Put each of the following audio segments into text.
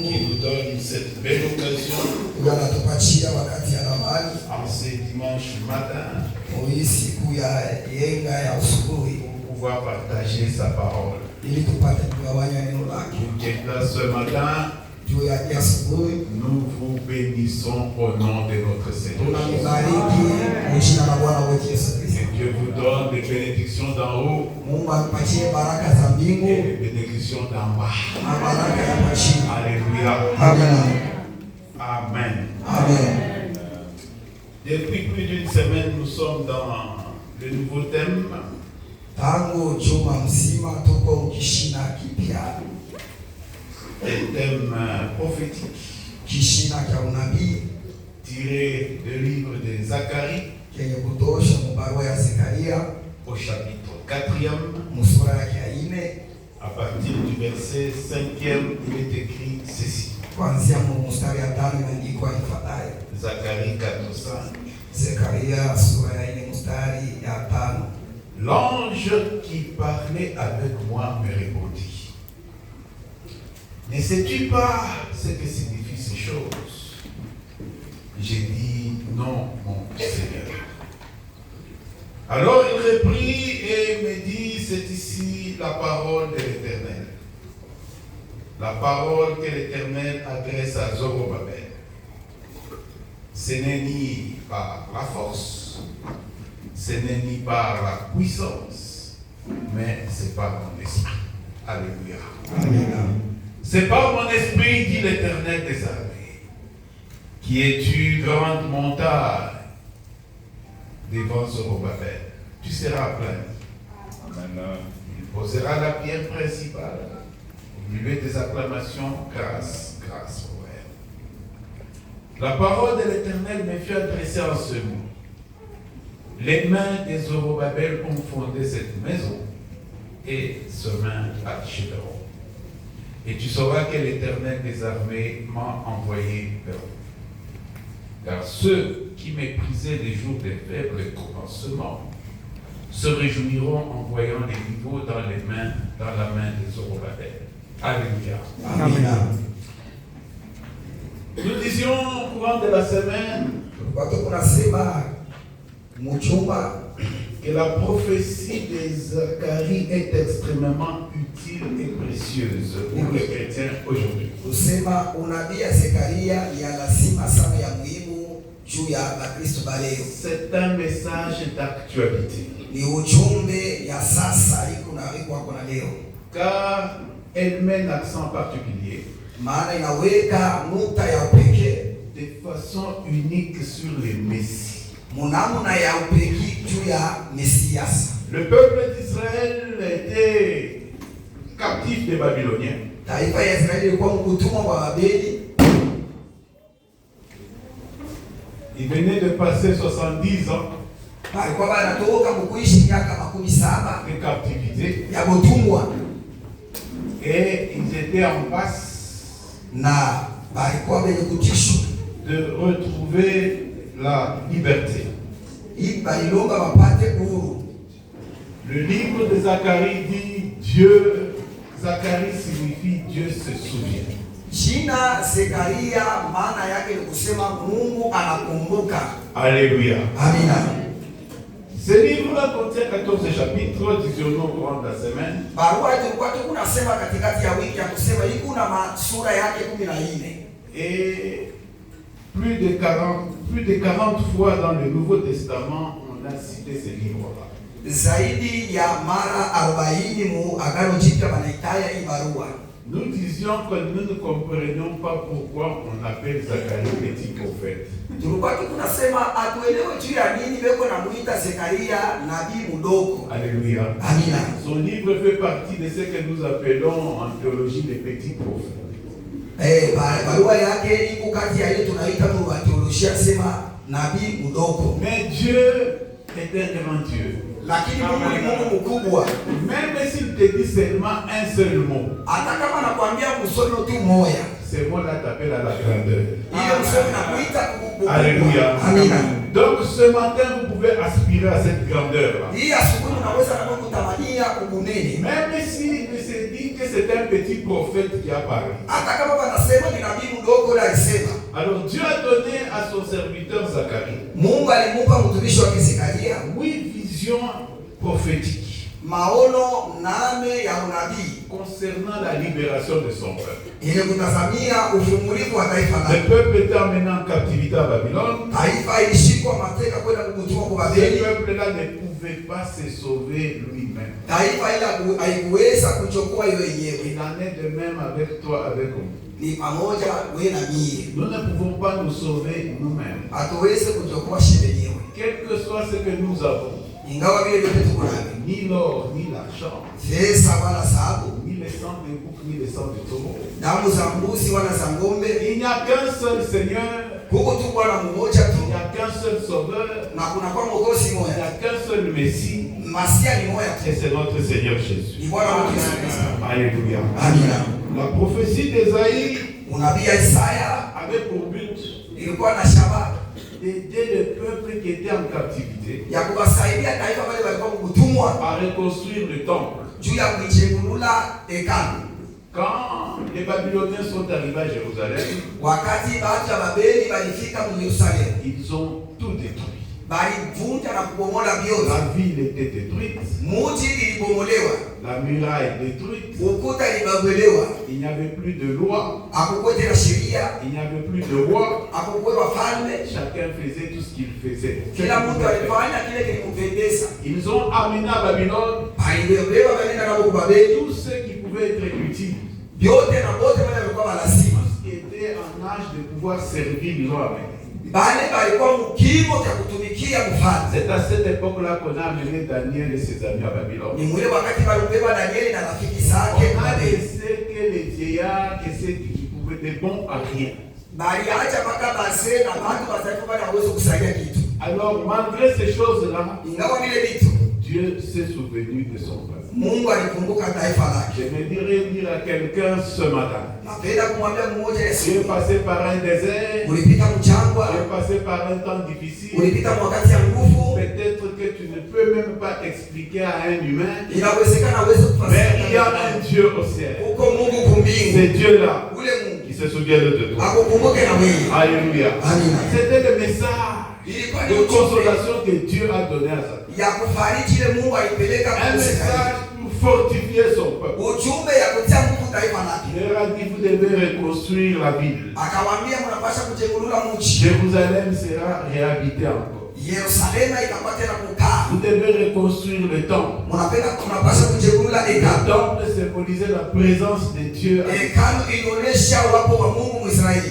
qui nous donne cette belle occasion en ce dimanche matin pour pouvoir partager sa parole. Vous qui êtes là ce matin, nous vous bénissons au nom de notre Seigneur. Que Dieu vous donne des bénédictions d'en haut et des bénédictions d'en bas. Alléluia. Amen. Amen. Amen. Depuis plus d'une semaine, nous sommes dans le nouveau thème. Un thème prophétique tiré du livre de Zacharie au chapitre 4e. À partir du verset 5e, il est écrit ceci. Zacharie 4:5. L'ange qui parlait avec moi me répondit: ne sais-tu pas ce que signifient ces choses? J'ai dit: non, mon Seigneur. Alors il reprit et me dit: c'est ici la parole de l'Éternel. La parole que l'Éternel adresse à Zorobabel. Ce n'est ni par la force, ce n'est ni par la puissance, mais c'est par mon esprit. Alléluia. Amen. C'est par mon esprit, dit l'Éternel des armées. Qui es-tu, grande montagne, devant Zorobabel? Tu seras plein. Amen. Il posera la pierre principale. Au milieu des acclamations, grâce, grâce pour elle. La parole de l'Éternel me fut adressée en ce mot. Les mains des Zorobabel ont fondé cette maison et ce main achèveront. Et tu sauras que l'Éternel des armées m'a envoyé vers vous. Car ceux qui méprisaient les jours des faibles commencements se réjouiront en voyant les niveaux dans la main des Zorobabel. Alléluia. Amen. Nous disions au courant de la semaine que la prophétie de Zacharie est extrêmement utile et précieuse pour les chrétiens aujourd'hui. C'est un message d'actualité. Car elle met l'accent particulier de façon unique sur les messies. Le peuple d'Israël était captif des Babyloniens. Il venait de passer 70 ans de captivité et ils étaient en passe de retrouver la liberté. Le livre de Zacharie dit Dieu. Zacharie signifie Dieu se souvient. Alléluia. Amina. Ce livre-là contient 14 chapitres, disions-nous au courant de la semaine. Et plus de 40 fois dans le Nouveau Testament, on a cité ce livre-là. Nous disions que nous ne comprenions pas pourquoi on appelle Zacharie petit prophète. Alléluia. Amina. Son livre fait partie de ce que nous appelons en théologie les petits prophètes. Mais Dieu est un grand Dieu. Même s'il te dit seulement un seul mot, ce mot-là t'appelle à la grandeur. Alléluia. Amina. Donc ce matin, vous pouvez aspirer à cette grandeur-là. Même s'il ne se dit que c'est un petit prophète qui a parlé. Alors Dieu a donné à son serviteur Zacharie 8 visions prophétiques concernant la libération de son peuple. Le peuple était emmené en captivité à Babylone. Ce peuple-là ne pouvait pas se sauver lui-même. Il en est de même avec toi, avec nous. Nous ne pouvons pas nous sauver nous-mêmes. Quel que soit ce que nous avons, ni l'or, ni l'argent, ni le sang de bouc, ni le sang de taureau, il n'y a qu'un seul Seigneur, il n'y a qu'un seul Sauveur, il n'y a qu'un seul Messie, et c'est notre Seigneur Jésus. Alléluia. La prophétie d'Ésaïe avait pour but d'aider le peuple qui était en captivité à reconstruire le temple. Quand les Babyloniens sont arrivés à Jérusalem, ils ont tout détruit. La ville était détruite. La muraille détruite. Il n'y avait plus de loi. Il n'y avait plus de roi. Chacun faisait tout ce qu'il faisait. Ils ont amené à Babylone tout ce qui pouvait être utile. Tout ce qui était en âge de pouvoir servir, ils ont amené. C'est à cette époque-là qu'on a amené Daniel et ses amis à Babylone. On a laissé que les vieillards, que ceux qui pouvaient être bons à rien. Alors, malgré ces choses-là, Dieu s'est souvenu de son peuple. Je me dirais dire à quelqu'un ce matin: tu es passé par un désert, tu es passé par un temps difficile. Peut-être que tu ne peux même pas expliquer à un humain, mais il y a un Dieu au ciel. C'est Dieu-là qui se souvient de toi. Alléluia. C'était le message de consolation que Dieu a donné à Zacharie. Un message pour fortifier son peuple. Il leur a dit: vous devez reconstruire la ville. Jérusalem sera réhabitée encore. Vous devez reconstruire le temple. Le temple symbolisait la présence de Dieu.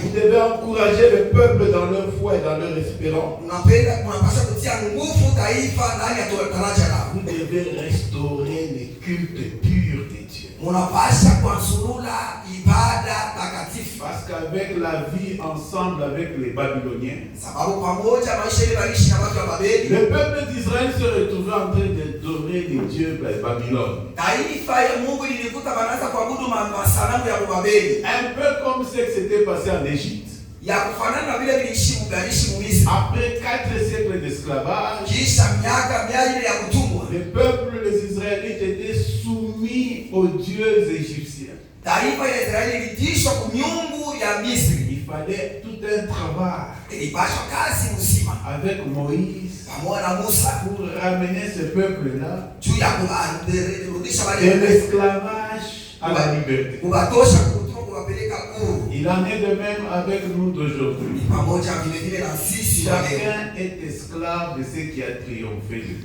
Vous devez encourager le peuple dans leur foi et dans leur espérance. Vous devez restaurer les cultes purs de Dieu. Parce qu'avec la vie ensemble avec les Babyloniens, le peuple d'Israël se retrouvait en train d'adorer les dieux de Babylone. Un peu comme ce qui s'était passé en Égypte. Après 4 siècles d'esclavage, le peuple, les Israélites, étaient soumis aux dieux égyptiens. Il fallait tout un travail avec Moïse pour ramener ce peuple-là de l'esclavage à la liberté. Il en est de même avec nous d'aujourd'hui. Chacun est esclave de ce qui a triomphé de lui.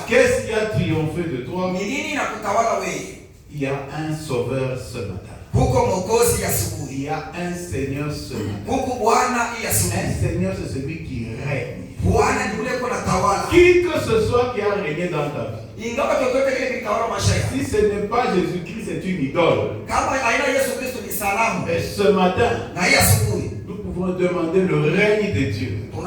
Qu'est-ce qui a triomphé de toi? Il y a un sauveur ce matin. Il y a un Seigneur ce matin. Un Seigneur, c'est celui qui règne. Qui que ce soit qui a régné dans ta vie, si ce n'est pas Jésus-Christ, c'est une idole. Et ce matin, nous pouvons demander le règne de Dieu à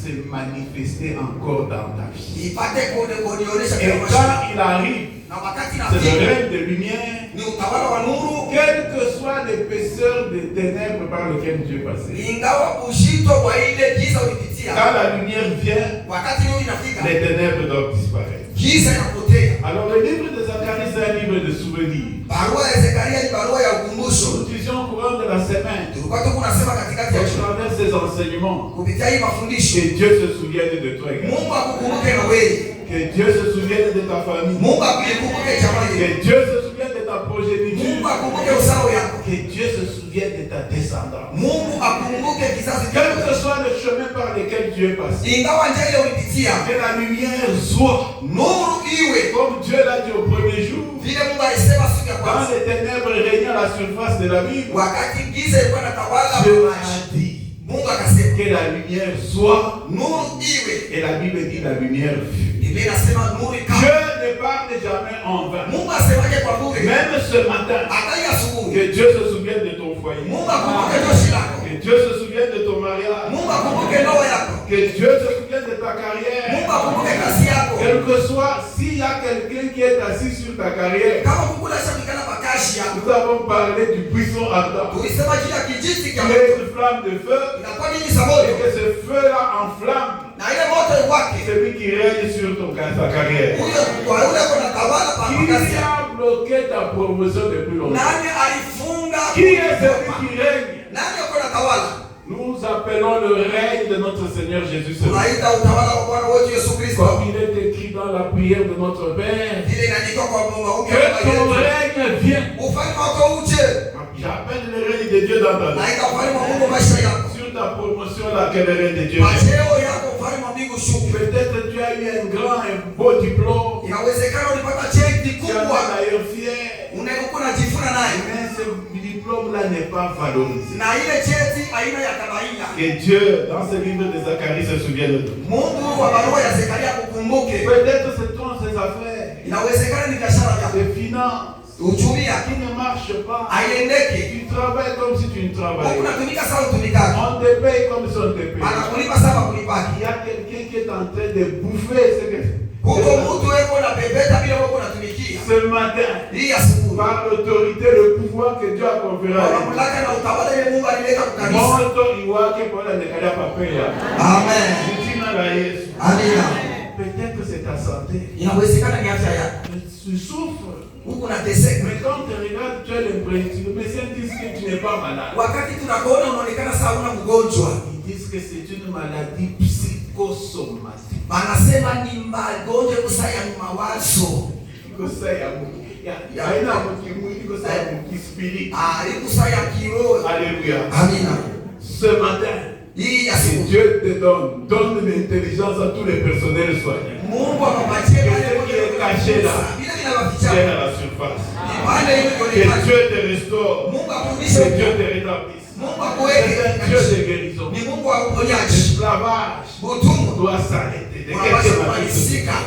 se manifester encore dans ta vie. Et quand il arrive, c'est le règne de lumière, quelle que soit l'épaisseur des ténèbres par lesquelles Dieu passait. Quand la lumière vient, les ténèbres doivent disparaître. giza inapotea. Alors le livre de Zacharie, c'est un livre de souvenirs. Barua ya Zekaria ni barua ya ukumbusho. Nous disions au courant de la semaine, Tulikuwa tunasema katikati ya à travers ces enseignements, kupitia hii mafundisho, que Dieu se souvienne de toi. Mungu akukumbuke na wewe. Que Dieu se souvienne de ta famille. Mungu akukumbuke jamaa yako. Que Dieu se souvienne de ta progéniture. Mungu akukumbuke uzao yako. Que Dieu se souvienne de ta descendance. Mungu akumbuke kizazi Quel chako. que soit le chemin par lequel tu es passé. Ingawa njia ile ulipitia, Que la lumière soit. nuru iwe. Comme Dieu l'a dit au premier jour. Vile Mungu alisema siku ya Quand kwanza. les ténèbres régnaient à la surface de la Bible, Wakati giza ilikuwa inatawala Dieu maisha. a dit Mungu akasema que la lumière soit. nuru iwe. Et la Bible dit la lumière fut. Biblia inasema nuru ikawa. Dieu ne parle jamais en vain. Mungu asemaje kwa bure? Même ce matin, Hata hii asubuhi. que Dieu se souvienne de ton foyer. Mungu akumbuke joshi lako. Que Dieu se souvienne de ton mariage. Mungu akumbuke ndoa yako. Que Dieu se souvienne de ta carrière. Mungu akumbuke kazi yako. Quel que soit, s'il y a quelqu'un qui est assis sur ta carrière, Kama Mungu anashikana kwa kazi yako. nous avons parlé du buisson ardent. Tulisema juu ya kijiti Il cha y moto. a une flamme de feu. Inakuwa nini za Et moto? que ce feu-là enflamme Na ile moto iwake. celui qui règne sur ta carrière. Huyo kwa yule kuna tawala pa Qui kazi yako. a bloqué ta promotion depuis longtemps? Nani alifunga? Qui est celui qui règne? Nani kuna tawala? Nous appelons le règne de notre Seigneur Jésus. Tunaita utawala wa Bwana wetu Yesu Kristo. Comme il est écrit dans la prière de notre Père, Ile inaandikwa kwa maombi que ya Baba ton yetu. règne vienne. Ufalme wako uje. J'appelle le règne de Dieu dans ta vie. Naita ufalme wa Mungu maisha yako. Sur ta promotion, là, que le règne de Dieu. Macheo yako ufalme wa mbingu shuke. Peut-être tu as eu un grand, un beau diplôme. Inawezekana ulipata cheti Tu es kubwa. d'ailleurs fier. Unakuwa unajifuna naye. Mais ce diplôme-là n'est pas valorisé. Na ile cheti aina ya kawaida. Que Dieu, dans ce livre de Zacharie, se souvienne de nous. Mungu wa barua ya Zekaria kukumbuke. Peut-être c'est toi, ces affaires, Inawezekana ni biashara yako. des finances, Uchumi yako qui ne marchent pas. haiendeki. Tu travailles comme si tu ne Mungu travaillais pas. unatumika sawa utumikaji. On te paye comme si on te paye. Anakulipa sawa kulipaki. Il y a quelqu'un qui est en train de bouffer ce que Huko mtu weko na pepeta bila wewe unatumikia. ce matin, Hii asubuhi. par l'autorité, le pouvoir que Dieu a conféré à lui. Mamlaka na utawala ile Mungu alileta kwa kanisa. Moto iwake kwa la nekada papea. Amen. Jina la Yesu. Amina. Peut-être que c'est ta santé. Inawezekana ni afya yako. Tu souffres. Huko unateseka. Mais quand tu regardes, tu as l'impression, le médecin dit que tu n'es pas malade. Wakati tunakuona unaonekana sawa una mgonjwa. Ils disent que c'est une maladie psychosomatique. Wanasema ni magonjwa kusaya mawazo. Kusaya kiroho. Alléluia. Amina. Ce matin, Hii si asubuhi. Dieu te donne l'intelligence à tous les personnels soignants. Mungu amepatia Quelqu'un qui est caché là, bila viens vinawaficha. à la surface. Pale hiyo Que ndio Dieu te restaure. Mungu Que akurudishe. Dieu te rétablisse. Mungu C'est akuweke. un Dieu de guérison. Ni Mungu wa uponyaji. L'esclavage Utumwa doit s'arrêter. De unapaswa quelque manière. kumalizika.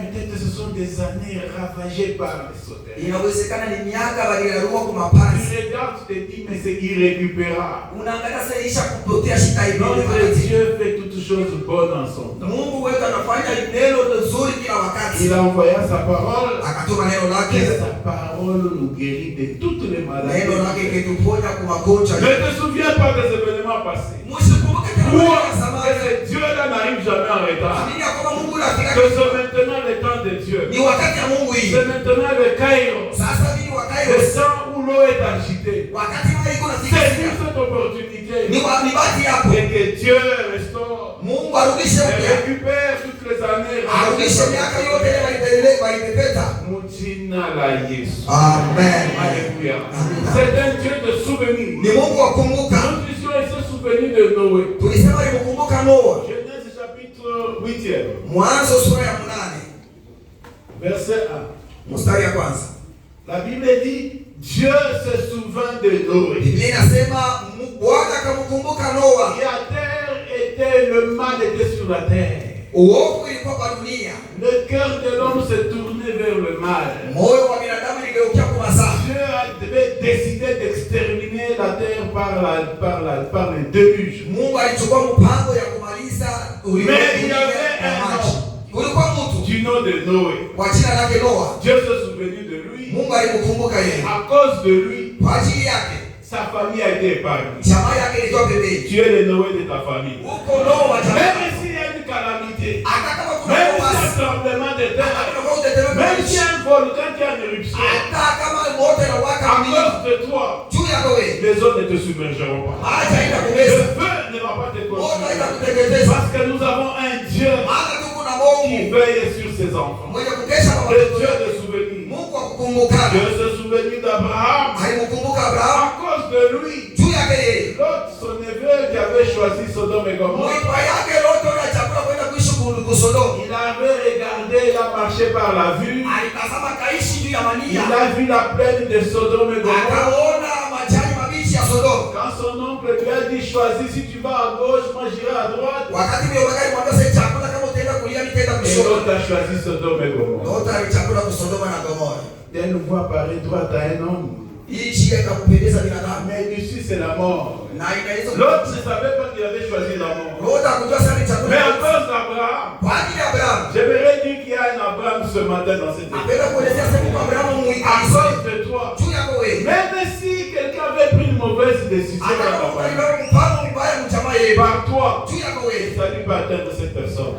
Peut-être ce sont des années ravagées par les sauteurs. Inawezekana ni miaka walirarua kwa Tu mapanzi. regardes, tu te dis, mais c'est irrécupérable. Unaangalia sasa isha kupotea shida hiyo. Notre Dieu fait toutes choses bonnes en son temps. Mungu wetu anafanya neno nzuri kila wakati. Il a envoyé sa parole. Akatuma neno lake. Et sa parole nous guérit de toutes les maladies. Neno lake kituponya kwa magonjwa. Ne te souviens pas des événements passés. Msikumbuke tena Où mambo ya zamani. ce Dieu-là n'arrive jamais en retard. Amini ya kwamba Mungu anafika. Que c'est maintenant le temps de Dieu. Ni wakati ya Mungu hii. C'est maintenant le Kairos. Sasa ni wakati Le temps où l'eau est agitée. wakati wa iko Saisis nafikia. cette opportunité. Ni bahati yako. Et que Dieu restaure. Mungu arudishe Et upya. récupère toutes les années. Arudishe miaka yote ile walipepeta. Mujina la Yesu. Amen. Alléluia. Amen. C'est un Dieu de souvenirs. Ni Mungu wa kumbuka. Nous disons ce souvenir de Noé. Tulisema alikumbuka Noa. Genèse chapitre 8, Mwanzo sura ya 8. verset 1. Mstari ya kwanza. La Bible dit, Dieu se souvint de Noé. Biblia inasema Bwana akamkumbuka Noa. Et à terre était, le mal était sur la terre. Uovu ilikuwa kwa dunia. Le cœur de l'homme se tournait vers le mal. Moyo wa binadamu uligeukia kwa masaa. Dieu avait décidé d'exterminer la terre par le déluge. Mungu alichukua mpango ya kumaliza ulimwengu. Mais il y avait un homme Kulikuwa mtu du nom de Noé. kwa jina lake Noa. Dieu se souvenait de lui. Mungu alimkumbuka yeye. À cause de lui, Kwa ajili yake sa famille a été épargnée. jamaa yake ilikuwa pembeni. Tu es le Noé de ta famille. Huko Noa jamaa. Même s'il y a une calamité, hata kama kuna même uasi, si un tremblement de terre, kuna utetemeko wa même si nchi, un volcan qui est en éruption, hata kama moto unawaka à mlima cause de toi, juu yako wewe, les eaux ne te submergeront pas. acha Le itakumeza, feu ne va pas te moto consumer. itakuteketeza, Parce que nous avons un Dieu maana tuko na qui Mungu veille sur ses enfants. mwenye kukesha kwa Le watoto Dieu wake. de souvenirs. Mungu wa kukumbuka, Dieu se souvenu d'Abraham. alimkumbuka À Abrahamu cause de lui, juu yake yeye, Lot, son neveu qui avait choisi Sodome et Gomorrhe, mwipa yake Loto na chakula kwenda kuishi Sodomu, il avait regardé, il a marché par la vue, alitazama kaishi juu ya il Mania, a vu la plaine de Sodome et Gomorrhe. akaona majani mabichi ya Sodomu. Quand son oncle lui a dit, choisis, si tu vas à gauche, moi j'irai à droite. Wakati mjomba mwambia sasa chakula kama utaenda kulia nitaenda Et kushoto. l'autre a choisi Sodome et Gomorrhe. Loto alichakula kusodoma na Gomora. D'une voie paraît droite à un homme, Hii njia ikampendeza binadamu. mais ici c'est la mort. Na inaweza L'autre ne savait pas qu'il avait choisi la mort. Loto akujua sana Mais chakula. à cause d'Abraham, Kwa ajili ya Abrahamu. j'aimerais dire qu'il y a un Abraham ce matin dans cette église. Apenda kuelezea sasa kwa Abrahamu À muikazi. cause de toi. Juu yako wewe. Même si quelqu'un avait pris une mauvaise décision dans Hata ta kama famille, unalibeba mfano mbaya mchama yeye. par toi, Juu yako wewe. ça lui peut atteindre cette personne.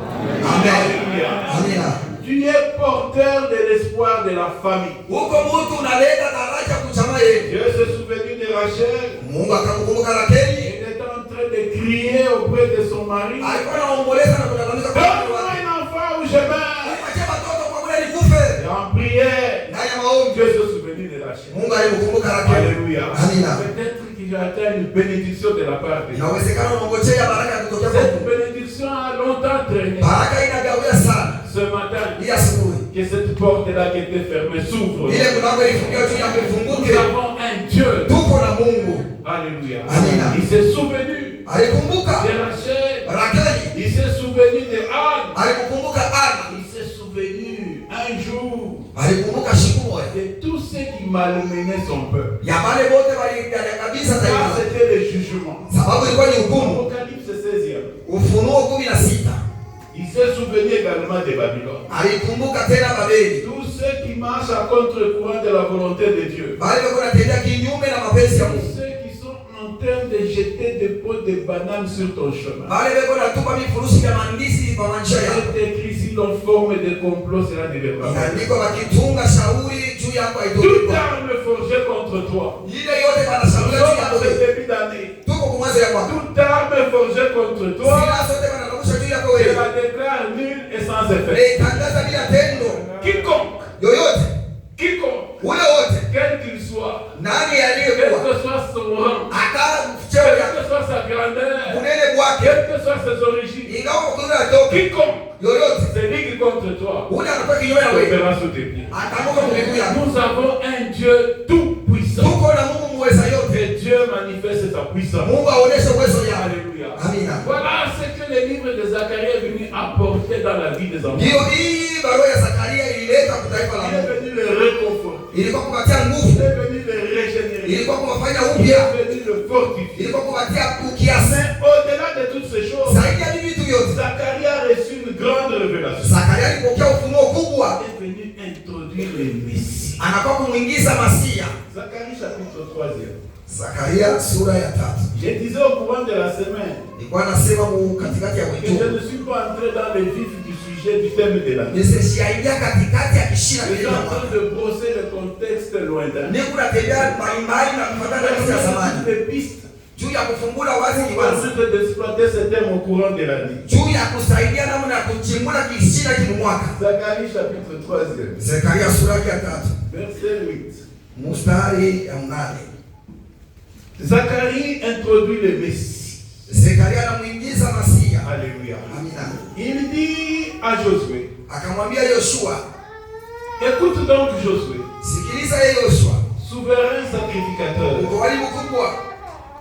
Amen. Alléluia. Amina. Tu es porteur de l'espoir de la famille. Huko mtu unaleta daraja kuchama yeye. Dieu se souvenu de Rachel. Mungu akamkumbuka Rakeli. Il était en train de crier auprès de son mari. Alikuwa anaomboleza na kulalamika kwa watu Donne-moi wake. un enfant ou je meurs. Alipatia watoto kwa kule nikufe. Et en prière, Ndani ya maombi. Dieu se souvenu de Rachel. Mungu alimkumbuka Rakeli. Alléluia. Amina. Peut-être qu'il a atteint une bénédiction de la part de Dieu. Inawezekana unangojea baraka ya kutokea kwa Cette Mungu. bénédiction a longtemps traîné. Baraka inagawia sana. Ce matin, Hii asubuhi. que cette porte-là qui était fermée s'ouvre. Ile mlango ilifungiwa juu yako Nous ifunguke. avons un Dieu. Tuko na Mungu. Alléluia. Amina. Il s'est souvenu Alikumbuka de Rachel. Rakeli. Il s'est souvenu de Anne. Alikumbuka Ana. Il s'est souvenu un jour Alikumbuka siku moja. de tous ceux qui malmenaient son peuple. Ya wale wote waliangalia kabisa Ça, taifa. c'était le jugement. Sababu ilikuwa ni hukumu. Apocalypse 16e. Ufunuo 16. Il s'est souvenu également de Babylone. Alikumbuka tena Babeli. Tous ceux qui marchent à contre-courant de la volonté de Dieu. Bali wako natendea kinyume na mapenzi ya Tous Mungu. ceux qui sont en train de jeter des pots de bananes sur ton chemin. Bali wako natupa vifurushi vya mandisi kwa manjia yako. C'est écrit si l'on forme des complots, cela ne devrait pas. Inaandikwa wakitunga shauri juu yako Toute haitoki. arme forgée contre toi. Ile yote Nous wanashambulia juu sommes yako en ce wewe. début d'année. Tuko kwa mwezi ya mwaka. Toute arme forgée contre toi, Silaha zote wanarusha juu yako je wewe. la déclare nulle et sans effet. Tangaza bila tendo. Quiconque, Yoyote, ule wote, quel qu'il soit, nani quel aliyekuwa que soit son rang, aka cheo quelle ya que soit sa grandeur, kunene kwake, quelles que soient ses origines, ingawa kuna atoka quiconque, yoyote, celui qui contre toi, ule anakuwa kinyume na te wewe, verra sous tes pieds. atamuka miguu yako. Nous avons un Dieu tout puissant. Tuko na Mungu muweza yote. Que Dieu manifeste sa puissance. Mungu aoneshe uwezo yake. Alléluia. Amina. Voilà ce que le livre de Zacharie est venu apporter dans la vie des enfants. Ndio hii barua ya Zakaria ilileta kwa taifa la Il est Mungu. venu le réconforter. Ilikuwa kupatia Il nguvu, est venu le régénérer. ilikuwa kuwafanya Il upya, est venu le fortifier. ilikuwa kupatia ukiasi. Mais au-delà de toutes ces choses, Zaidi ya vitu vyote, Zacharie a reçu une grande révélation. Zakaria alipokea ufunuo kubwa, Il est venu introduire le Messie. anakuwa kumuingiza Masia. Zacharie chapitre 3. Zakaria sura ya 3. Je disais au courant de la semaine Nilikuwa nasema katikati ya que wiki. je ne suis pas entré dans le vif du sujet du thème de l'année. Nishaingia katikati ya kishina Je suis kile en train de brosser le contexte lointain. Niko natembea mbalimbali na kufuatana na ya zamani. Des pistes Juu ya kufungula wazi pour kiwazi. ensuite d'exploiter ce thème au courant de l'année. Juu ya kusaidia namna ya kuchimbula kishina kimwaka. Zacharie chapitre 3. Zakaria sura ya 3. Verset 8. Mstari ya 8. Zacharie introduit le Messie. Zakaria anamuingiza Masia. Alléluia. Amina. Il dit à Josué, Akamwambia Yoshua, écoute donc Josué, sikiliza Yoshua, souverain sacrificateur, uko wali mkubwa,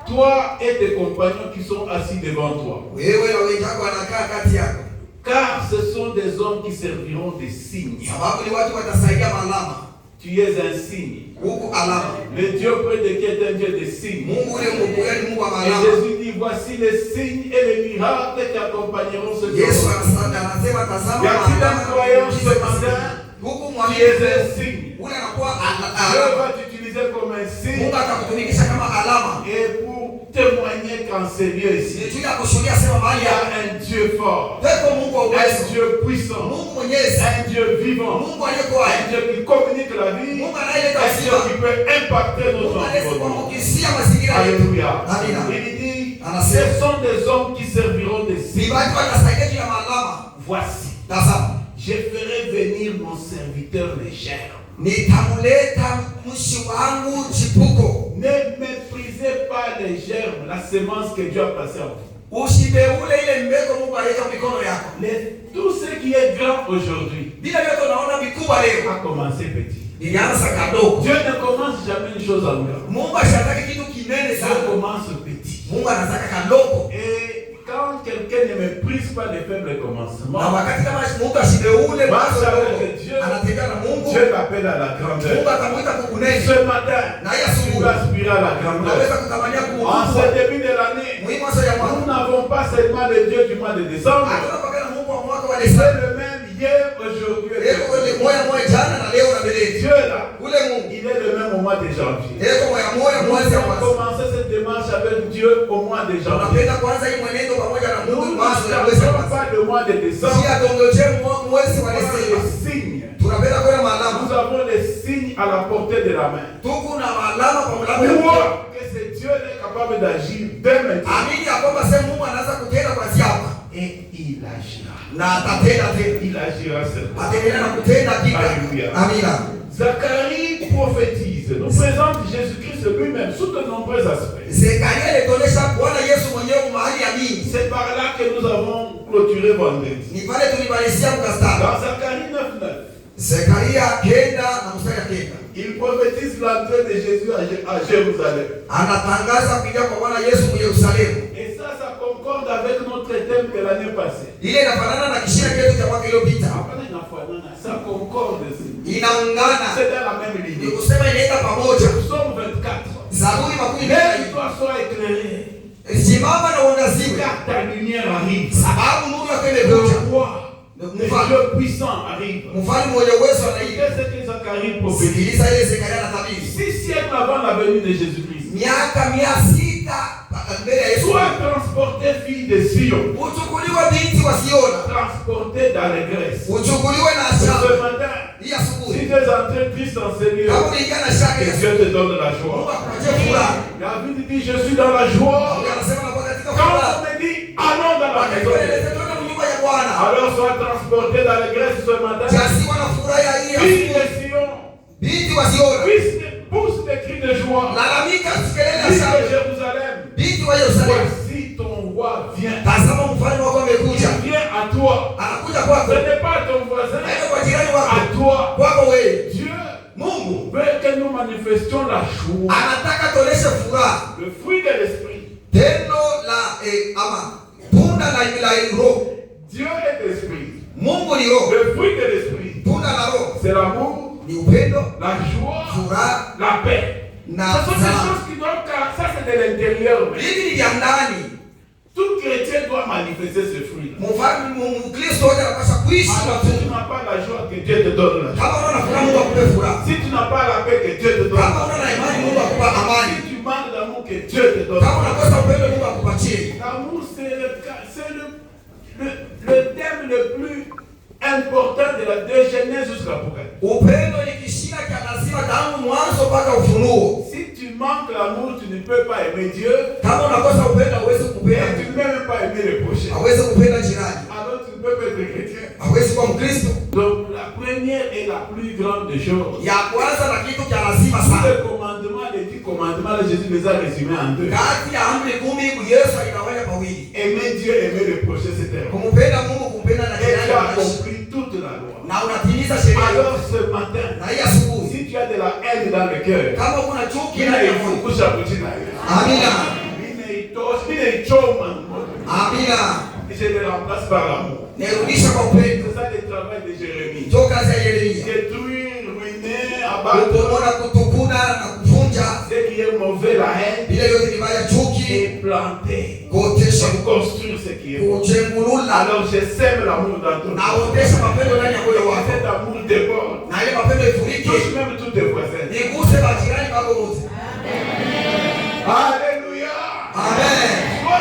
toi et tes compagnons qui sont assis devant toi. wewe na wenzako wanakaa kati yako. Car ce sont des hommes qui serviront des signes. Sababu ni watu watasaidia malama. Tu es un signe. Huku alama. Le Dieu près de qui est un Dieu de signes. Mungu ule mkubwa ni Mungu wa Et malama. Jésus dit, voici les signes et les miracles qui accompagneront ceux qui Yesu croient. anasema tazama Y a-t-il un croyant ce matin huku qui mwamini est un signe? ule anakuwa Dieu alama. va t'utiliser comme un signe Mungu atakutumikisha kama alama et pour témoigner enseigner ici. Ni juu ya kushuhudia sema mahali Il y hapa. a un Dieu fort, Peko Mungu wa un uwezo. Dieu puissant, Mungu mwenyezi. un Dieu vivant, Mungu aliyekuwa hai. un Dieu qui communique la vie, Mungu anayeleta un Dieu uzima. qui peut impacter nos Mungu anaweza environnements. kuamukizia mazingira yetu. Alléluia. Amina. Il dit, Anasema. ce sont des hommes qui serviront des Ni signes. watu watasaidia juu ya maalama. Voici, Tazama. je ferai venir mon serviteur les chers. Nitamuleta mtumishi wangu chipuko. Ne méprisez pas les germes, la semence que Dieu a placée en vous. Usibeule ile mbegu Mungu aliweka mikono yako. Tout ce qui est grand aujourd'hui Bila vyote unaona vikubwa leo. a commencé petit. Ilianza kadogo. Dieu ne commence jamais une chose en grand. Mungu ashataki kitu kinene Ça sana. commence petit. Mungu anataka kadogo. Et quand quelqu'un ne méprise pas les faibles Na commencements, wakati kama Mungu asibeule Marche mwanzo avec dogo. Dieu. Anatembea na Mungu. Dieu t'appelle à la Mungu grandeur. atamuita kukunene. Ce matin, Na yeye tu asubuhi. vas aspirer à la grandeur. Unaweza kutamania En kuukubwa. ce début de l'année, Muhimu hasa ya nous mwaka. n'avons pas seulement le Dieu du mois de décembre. Hatuna mpaka na Mungu wa mwaka wa C'est Desemba. le même hier, aujourd'hui et Eko ile demain. moya moya jana na leo na mbele. Dieu là, Ule Mungu. il est le même au mois de janvier. Eko moya moya Nous mwezi ya avons kwanza. commencé cette démarche avec Dieu au mois de janvier. Tunapenda kwanza hii mwenendo pamoja na Mungu Nous mwanzo ya mwezi ya n'attendons kwanza. pas le mois de décembre. Sia dongoje mwezi wa Nous avons Desemba. les signes. Tunapenda kwenda maalama. Nous avons les signes à la portée de la main. Tuko na maalama kwa mlango ya Mungu. Crois que ce Dieu est capable d'agir dès maintenant. Amini ya kwamba sasa Mungu anaanza kutenda kwa hapa. Et il agira. Na atatenda tena. Il agira certainement. Ataendelea na kutenda hakika. Alléluia. Amina. Zacharie prophétise, nous présente Jésus-Christ lui-même sous de nombreux aspects. Zekaria alituonesha Bwana Yesu mwenyewe mahali ya mingi. C'est par là que nous avons clôturé vendredi. Ni pale tulimalizia mkastara. Dans Zacharie 9:9, Zekaria kenda na mstari ya kenda. il prophétise l'entrée de Jésus à Jérusalem. Anatangaza kuja kwa Bwana Yesu mu Yerusalemu. Et ça concorde avec notre thème de l'année passée. Ile inafanana na kishina chetu cha mwaka iliyopita. Ça concorde aussi. Inaungana. C'est dans la même Ni lignée. kusema inaenda pamoja. Psaume 24. Zaburi makumi Mais mbili. toi sois éclairé, Simama na uangaziwe. car ta lumière arrive. Sababu nuru yako Le imekuja. roi, le Dieu puissant arrive. Mfalme mwenye uwezo anaija. Qu'est-ce que Zacharie prophétise? Sikiliza ile Zekaria na tabiri. 6 siècles avant la venue de Jésus-Christ, Miaka 600 mbele ya Yesu. sois transporté, fille de Sion, Uchukuliwe binti wa Siona. transporté d'allégresse. Uchukuliwe na Ce shangwe. matin, Hii si asubuhi. tu es entré triste en Seigneur, Kama unaingia na shaka que ya Dieu te donne la Mungu joie. akupatie furaha. David dit, je suis dans la joie. Mungu anasema na kwa katika Quand furaha. on me dit, allons dans la Wakati maison, wanaelekea kwenda nyumba ya Bwana. alors sois transporté d'allégresse ce matin. Jasiwa na furaha ya hii Fille de asubuhi. Sion, Binti wa Siona. pousse des cris de joie. Lalamika sikelele ya Fille de shangwe. Jérusalem, Binti wa Yerusalemu. voici ton roi vient. Tazama mfalme wako amekuja. Il vient à toi. Anakuja kwako. Ce n'est pas ton voisin, Haiko kwa jirani à wako. toi. Kwako wewe. Dieu Mungu veut que nous manifestions la joie, anataka tuoneshe furaha. le fruit de l'esprit. Tendo la ama tunda la roho. Dieu est esprit. Mungu ni roho. Le fruit de l'esprit, Tunda la roho c'est l'amour, ni upendo, la joie, furaha la paix. na Ce sont des salama. choses qui doivent, ça c'est de l'intérieur. Hivi ni vya ndani. Tout chrétien doit manifester ce fruit. Mfalme Mkristo wote anapaswa kuishi na Alors si tu tunda. n'as pas la joie que Dieu te donne la joie. Kama unaona furaha Mungu akupe furaha. Si tu n'as pas la paix que Dieu te donne. Kama unaona imani Mungu akupa amani. Si tu manques d'amour que Dieu te donne. Kama unakosa upendo Mungu akupatie. L'amour c'est le thème le plus important de la de Genèse jusqu'à l'Apocalypse. Upendo ni kishina cha lazima tangu mwanzo mpaka ufunuo. Si tu manques l'amour, tu ne peux pas aimer Dieu. Kama unakosa upendo hauwezi Et kupenda. tu ne peux même pas aimer le prochain. Hauwezi kupenda jirani. Alors tu ne peux pas être chrétien. Hauwezi kuwa Mkristo. Donc la première et la plus grande des choses. Ya kwanza na kitu cha lazima Tous sana. les commandements, les 10 commandements, là, Jésus les a résumés en 2. Kati ya amri 10 Yesu aligawanya pawili. Aimer Dieu, aimer le prochain, c'était un. Kumpenda Mungu, kumpenda na Et tu as jirani. compris toute la loi. Na unatimiza sheria. Alors ce matin, Na hii asubuhi si tu as de la haine dans le cœur, kama kuna chuki il ndani ya moyo. faut que tu Amina. Amina. je le remplace par l'amour. Nirudisha kwa upendo. C'est ça le travail de Jérémie. Ndio kazi ya Yeremia. Détruire, ruiner, abattre Kuponona, kutukuna na kuvunja ce qui est mauvais, la haine, bila yote ni baya, chuki, et planter, kuotesha, et construire ce qui est bon. kujengulula Alors je sème l'amour dans ton na cœur. uotesha mapendo ndani ya moyo Et wako. cet amour déborde. Na ile mapendo ifurike. Touche même tous tes voisins. Iguse majirani wako wote. Alléluia. Amen. Toi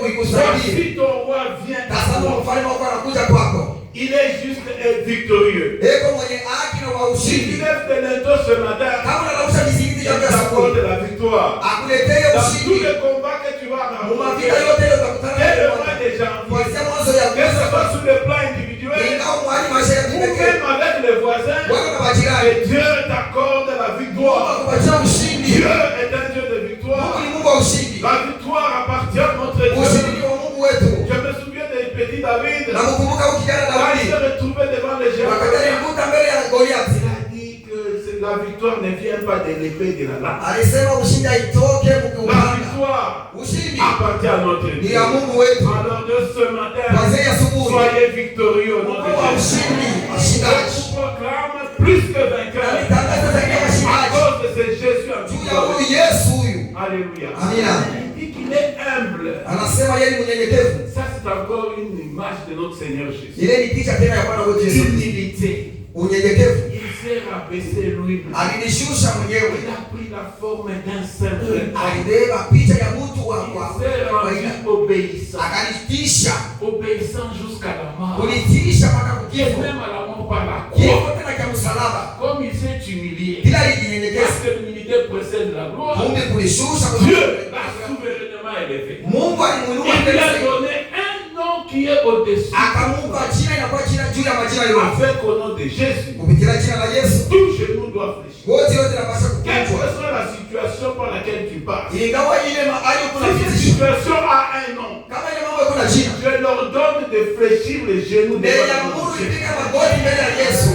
kuikusaidie. Voici ton roi vient. Tazama mfalme wako anakuja kwako. Il est juste et victorieux. Eko mwenye haki na wa Si tu ushindi. lèves tes linteaux ce matin, Kama unalausha misingi il ya t'apporte asubuhi, la victoire. akuletee Dans tous ushindi. les combats que tu vas Mumavita rencontrer, yote ile utakutana dès le nayo. mois de janvier, Kuanzia mwanzo ya que ce mwezi, soit sur le plan individuel ingawa mwali maisha ya ou kipekee, même avec les voisins, wako na majirani. et Dieu t'accorde la Mungu victoire. akupatia ushindi. Dieu est un Dieu de Mungu victoire. ni Mungu wa ushindi. La victoire appartient à notre Ushindi Dieu. ni wa Mungu wetu. Je me souviens de petit David. Na mkumbuka huyu kijana Quand il Daudi, s'est retrouvé devant les géants, wakati alimkuta mbele ya Goliathi, il a dit que la victoire ne vient pas de l'épée et de la lame. alisema ushindi haitoke La mkiupanga. victoire Ushindi appartient à notre ni Dieu. ya Mungu wetu. Alors de ce matin, Kuanzia asubuhi, soyez victorieux au nom Mungu wa de Jésus. ushindi, Je washindaji. vous proclame plus que Na vainqueur nitangaza zaidi ya à washindaji cause de ce Jésus en juu ya huyu victoire. Yesu huyu. Alléluia. Amina. Il dit qu'il est humble. Anasema yeye ni mnyenyekevu. Ça, c'est encore une image de notre Seigneur Jésus. Ile ni picha tena ya Bwana wetu Yesu. Humilité. Unyenyekevu. Il s'est rabaissé lui-même. Alijishusha mwenyewe. Il a pris la forme d'un simple homme. Alibeba picha ya mtu wa Il s'est kawaida. rendu obéissant. Akalitisha. Obéissant jusqu'à la mort. Kulitisha mpaka Et kifo. même à la mort par la Kifo croix. tena cha msalaba. Comme il s'est humilié. Bila Parce alijinyenyekeza. que l'humilité précède la gloire. Mungu kulishusha Dieu l'a souverainement élevé. Mungu alimuinua Il lui mbele a zaidi. donné un nom qui est au-dessus. Akamupa jina inakuwa jina juu ya majina yote. Avec au nom de Jésus, Kupitia jina la Yesu, tout genou doit fléchir. wote wote napaswa Quelle que kukunjwa. soit la situation par laquelle tu passes, Ingawa ile mahali kuna si cette vitisho. situation a un nom, Kama ile mambo kuna jina. je leur donne de fléchir les genoux Mbele ya devant Mungu Jésus. ipiga magoti mbele ya Yesu.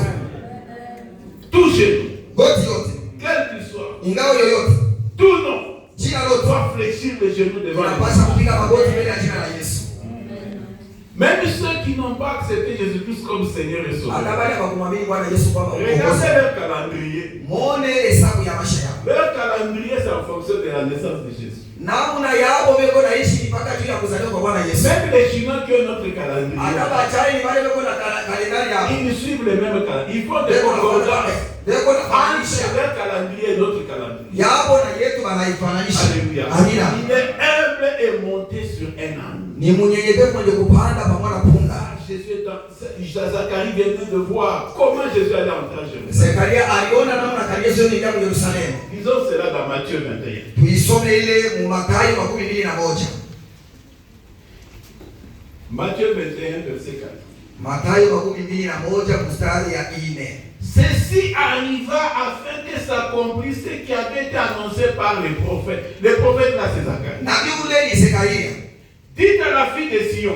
Tout genou, Goti yote. quel qu'il soit, Ingawa yoyote. tout nom Jina lote. doit fléchir les genoux devant Tunapaswa Jésus. kupiga magoti mbele ya jina la Yesu. Même ceux qui n'ont pas accepté Jésus-Christ comme Seigneur et Hata Sauveur, wale hawakumwamini Bwana Yesu kwamba regardez mkombozi. leur calendrier. Muone hesabu ya maisha yao. Leur calendrier, c'est en fonction de la naissance de Jésus. Namna yao weko naishi mpaka juu ya kuzaliwa kwa Bwana Yesu. Même les Chinois qui ont notre Hata calendrier, bachai ni wale weko na kalendari yao. ils suivent les mêmes calendriers. Ils font des Weko na concordances weko na entre fananisha. leur calendrier et notre calendrier. Yabo na yetu wanaifananisha. Alléluia. Amina. Il est humble et monté sur un âne. Ni mnyenyekevu mwenye kupanda pamoja na punda. Jésus est dans... Zacharie venait de voir comment Jésus allait entrer à Jérusalem. Zekaria aliona namna kalia Yesu ni kama Yerusalemu. Disons cela dans Matthieu 21. Tuisome ile mu Mathayo 21. Matthieu 21, verset 4. Mathayo 21 mstari ya 4. Ceci arriva afin que s'accomplisse ce qui avait été annoncé par les prophètes. Les prophètes là, c'est Zacharie. Nabii ule ni Zekaria. Dites à la fille de Sion,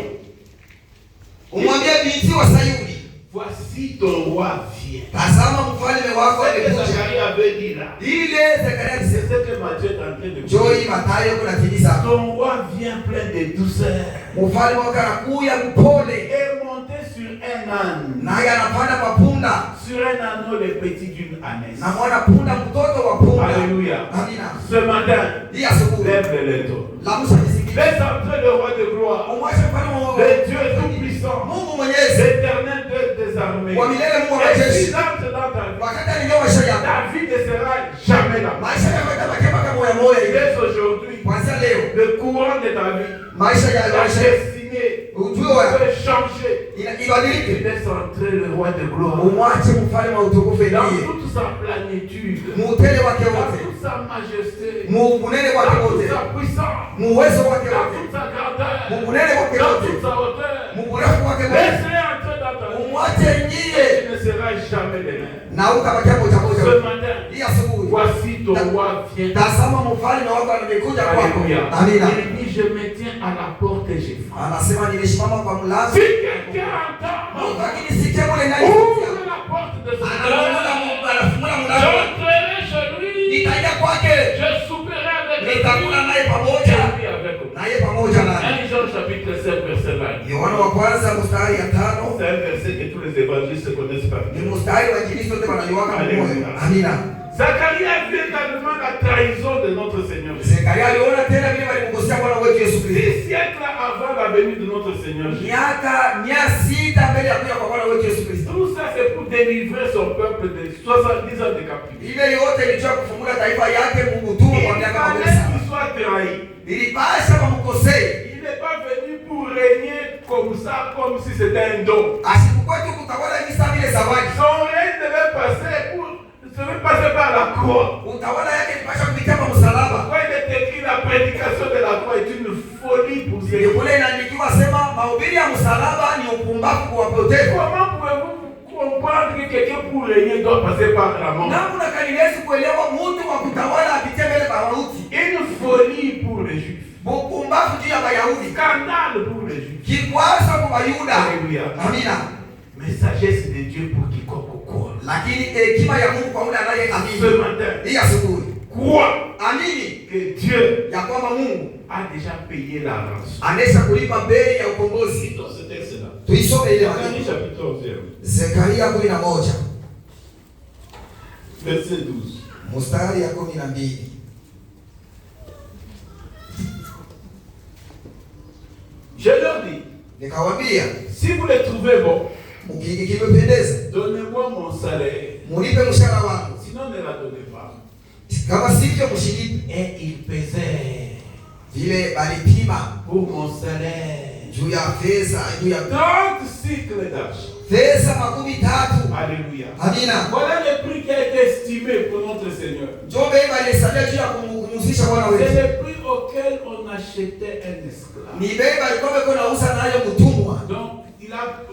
Umwambie binti wa Sayuni, voici ton roi vient. tazama mfalme wako Ce que amekuja. Zacharie avait dit là, Ile Zekaria c'est alisema, ce que Matthieu est en train de Joy dire. Mathayo kuna timiza. Ton roi vient plein de douceur Mfalme wako anakuja mpole, et monté sur un âne. naye anapanda mapunda, Sur un anneau, le petit d'une ânesse. na mwana punda mtoto wa punda. Alléluia. Amina. Ce matin, Hii asubuhi, lève les taux. lamusha misikiti. Laisse entrer le roi de gloire, Umwache mfalme wa le Dieu tout-puissant, Mungu Mwenyezi, l'éternel Dieu des armées. wa milele, Mungu wa Et majeshi. s'il entre dans ta vie, Wakati alinyoa maisha yako, ta vie ne sera jamais la même. maisha yako yatabaki mpaka moya moya hivi. Dès aujourd'hui, Kuanzia leo, le courant de ta vie, maisha ya ta maisha destinée ujue wa peut changer. ibadilike. Laisse entrer le roi de gloire Umwache mfalme wa utukufu dans ndiye toute sa plénitude, muutele wake dans wote, toute sa majesté, munene wake dans toute wote, sa puissance, muuwezo wake dans wote, toute sa grandeur, munene wake dans wote, toute sa hauteur. muburefu wake wote. Laissez entrer dans ta vie. Umwache nyie Tu ne seras jamais le même. na utabakia moja Ce moja. matin, Hii asubuhi, voici ton roi vient. tazama mfalme wako amekuja kwako. Alléluia. Amina. Il dit, je me tiens à la porte et je frappe. Anasema nimesimama kwa mlango. Si quelqu'un entend ma voix, Akinisikia mule ndani, ouvre la porte de son anafungula cœur. mlango. J'entrerai chez lui. Nitaingia kwake, Je souperai avec lui. nitakula naye Et pamoja, lui avec moi. naye pamoja naye. 1 Jean chapitre 7 verset 20. Yohana wa kwanza mstari ya 5. C'est un verset que tous les évangélistes connaissent par Ni cœur. mstari wa injili wote wanaliwaka moyo. Amina. Zacharie a vu également la trahison de notre Seigneur Jésus. Zekaria aliona tena vile walimkosea Bwana wetu Yesu Kristo. 10 siècles avant la venue de notre Seigneur Jésus. Miaka 600 mbele ya kuja kwa Bwana wetu Yesu Kristo. Tout ça c'est pour délivrer son peuple de 70 ans de captivité. Ile yote ilikuwa kufungula taifa yake Mungu tu Il kwa miaka fallait 7. qu'il soit trahi. Ilipasha wamkosee. Il n'est pas régner comme ça, comme si c'était un don. Asikuwa tu kutawala ni sawa vile zawadi. Son règne devait passer par la croix. Utawala yake ilipaswa kupitia kwa msalaba. Quand il est écrit la prédication de la croix est une folie pour ces gens. Kule inaandikiwa sema mahubiri ya msalaba ni upumbavu kwa wapotevu. Comment pouvez-vous comprendre que quelqu'un pour régner doit passer par la mort? Namna kaniwezi kuelewa mtu wa kutawala apitie mbele kwa mauti. Une folie pour les Juifs. Upumbavu juu ya Wayahudi. Scandale pour les Juifs. Kikwazo kwa Wayuda. Alléluia. Amina. Mais sagesse de Dieu pour quiconque croit. Lakini hekima ya Mungu kwa yule anayeamini. Ce matin, Hii asubuhi. crois Amini que Dieu ya kwamba Mungu a déjà payé la rançon. anaweza kulipa bei ya ukombozi. Dans ce texte-là. Tuisome ile Zacharie chapitre 11. Zekaria 11 Verset 12. mstari ya 12. Je leur dis, Nikawaambia, si vous les trouvez bons, mkipendeza donnez-moi mon salaire. munipe mshahara wangu, Sinon, ne la donnez pas. kama sivyo mshinipe. Et il pesait Vile balipima pour mon salaire juu ya fedha, juu ya 30 cycles d'argent. fedha 3. Alléluia. Amina. Voilà le prix qui a été estimé pour notre Seigneur. Njombe balihesabiwa juu ya kumhusisha Bwana C'est wetu. le prix auquel on achetait un esclave. Ni bei balikuwa beko nauza nayo mtumwa. Donc,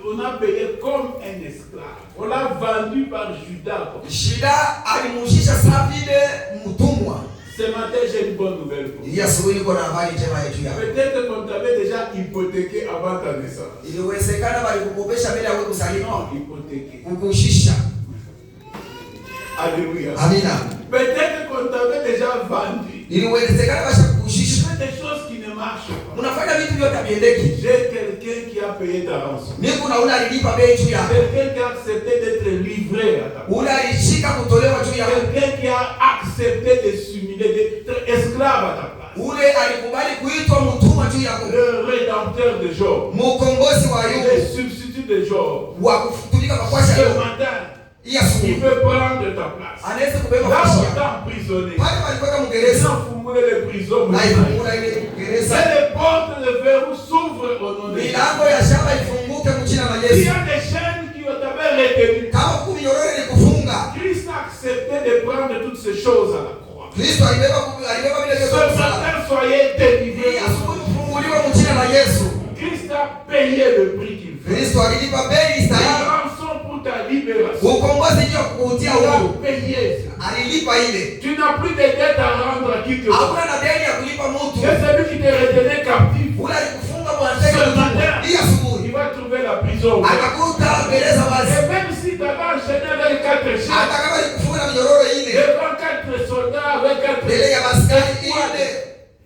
on a payé comme un esclave. On l'a vendu par Judas. Shida alimuhusisha sawa vile mtumwa. Ce matin, j'ai une bonne nouvelle pour vous. Hii asubuhi niko na habari njema yetu ya. Peut-être qu'on t'avait déjà hypothéqué avant ta naissance. Iliwezekana balikukopesha bila wewe kusalimu. Non, hypothéqué. Kukushisha. Alléluia. Amina. Peut-être qu'on t'avait déjà vendu. Iliwezekana basha kukushisha. C'est des choses qui ne marchent pas. Unafanya vitu vyote haviendeki. J'ai quelqu'un qui a payé ta rançon. Niko na ule alilipa bei juu ya. Quelqu'un qui a accepté d'être livré à ta place. Ule alishika kutolewa juu ya. Quelqu'un qui a accepté de s'humilier, d'être esclave à ta place. Ule alikubali kuitwa mtumwa juu ya. Le rédempteur de Job. Mkombozi wa Le Ayubu. substitut de Job. Wa kutumika kwa kwasha Ce leo. matin, Hii asubuhi. il peut prendre ta place. Anaweza kubeba Là, kwasha. on t'a emprisonné. Pale walikuwa Ils mgereza. ont fumé les prisons. Na ifungura ile gereza. C'est les portes de verrou s'ouvrent au nom de Jésus. Milango ya shamba ifunguke mchina na Il y Yesu. a des chaînes qui t'avaient retenu. Kama kuminyororo ni kufunga. Christ a accepté de prendre toutes ces choses à la croix. Kristo alibeba vile vyote Ce kwa msalaba. matin, soyez délivrés. Hii asubuhi kufunguliwa mchina na Yesu. Christ a payé le prix qu'il faut. Kristo alilipa bei La stahili. rançon pour ta libération. Ukombozi ndio kukutia Il a huru. payé. Alilipa ile. Tu n'as plus de dettes à rendre à qui que ce soit. Hakuna na deni ya kulipa mtu. C'est celui qui te retenait captif. Ule alikufunga Ce mwanzeke mtumwa. matin, Hii asubuhi. il va trouver la prison. Akakuta gereza wazi. Et même si tu avais enchaîné avec 4 chiens, Hata kama alikufunga na minyororo ile. devant 4 soldats, avec 4 Mbele ya maskari ile.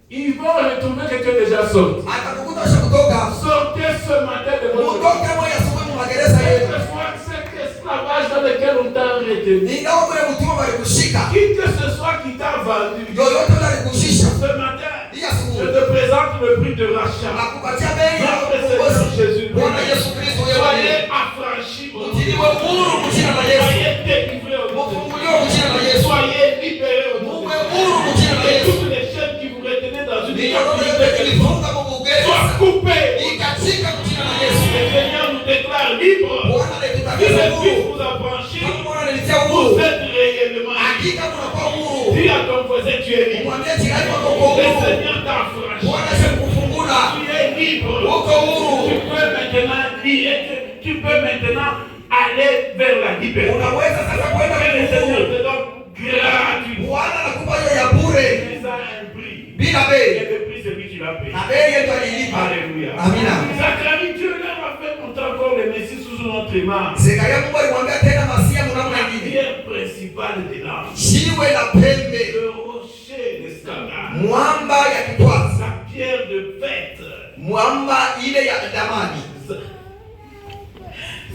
ils vont retrouver que tu es déjà sorti. Atakukuta usha kutoka. Sortez ce matin de votre vie. Mutoke moja asubuhi mu magereza yetu. Que ce soit cet esclavage dans lequel on t'a retenu. Ingawa kule mtumwa walikushika. Qui que ce soit qui t'a vendu. Yoyote ule alikushusha. Ce matin, Hii je asubuhi. te présente le prix de rachat. Nakupatia bei ya Notre Seigneur ukombozi. Jésus. Bwana Yesu Kristo Soyez wewe. affranchis au nom de Mtiliwe Jésus. huru mjina la Yesu. Soyez délivrés au nom de Mufunguliwe mjina la Jésus. Yesu. Soyez libérés au nom de Muwe Jésus. huru mjina la Et Yesu. toutes les chaînes qui vous retenaient dans une Minyororo yote captivité ilifunga mu soient gereza. coupées. Ikatika mjina la Yesu. Le Seigneur nous déclare libres. Bwana Si alitutangaza le Fils huru. vous a franchi, Kama Bwana alinitia vous huru. êtes réellement libres. Hakika tunakuwa huru. Dis à ton voisin, tu es libre. Mwambie jirani wako uko Le huru. Seigneur t'a franchi. Bwana ashakufungula. Tu es libre. Uko huru. Tu peux maintenant lire, tu peux maintenant aller vers la liberté. Unaweza sasa kwenda Que le Seigneur huru. te donne gratuitement. Bwana anakupa hiyo ya bure. Mais ça a un prix. Bila Et bei. le prix, c'est lui qui l'a payé. Na bei yetu alilipa. Alléluia. Amina. Zacharie, Dieu leur a fait montrer encore le Messie sous notre image. Zekaria Mungu alimwambia tena Masia mnamna La nyingine. pierre principale de l'âme. Jiwe la pembe. Le rocher de scandale. Mwamba ya kitwazi. La pierre de fête. Mwamba ile ya damani.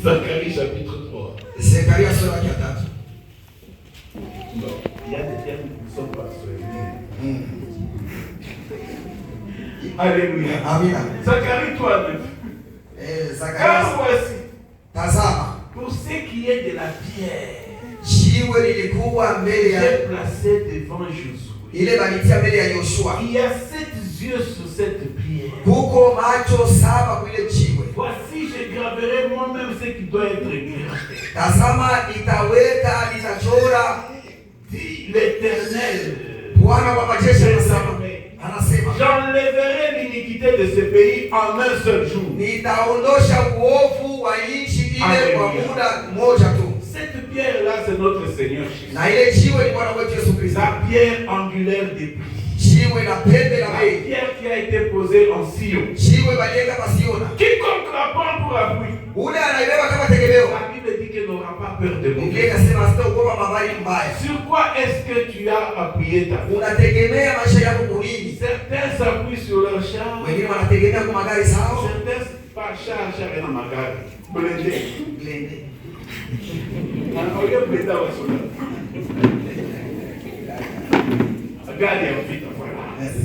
Zacharie chapitre 3. Zekaria sura ya 3. Non, il y a des termes qui ne sont pas soignés. Alléluia. Amina. Zacharie 3. Car Zakaria voici, tazama. pour ce qui est de la pierre, Jiwe lilikuwa mbele ya j'ai placé devant Josué. ile balitia mbele ya Yoshua. Il y a 7 yeux sur cette pierre. Kuko macho 7 kwa ile jiwe. Voici, je graverai moi-même ce qui doit être gravé. Tazama nitaweka nitachora, dit l'Éternel. Bwana wa majeshi anasema, j'enlèverai l'iniquité de ce pays en un seul jour. Nitaondosha uovu wa nchi ile kwa muda mmoja tu. Cette pierre-là, c'est notre Seigneur Jésus. Na ile jiwe ni Bwana wetu Yesu Kristo. La pierre angulaire des prix. Jiwe la pembe la bei. La pierre qui a été posée en Sion. Jiwe baliweka pa Siona. Quiconque la prend pour appui. Ule anaibeba kama tegemeo. La Bible dit qu'il n'aura pas peur de vous. Biblia inasema sitaogopa mabaya mbaya. Sur quoi est-ce que tu as appuyé ta vie? Unategemea maisha yako kwa nini? Certains s'appuient sur leur char. Wengine wanategemea kwa magari zao. Certains pas char na magari. Blende. Anaoya blenda wasona. Gari ya mpita voilà.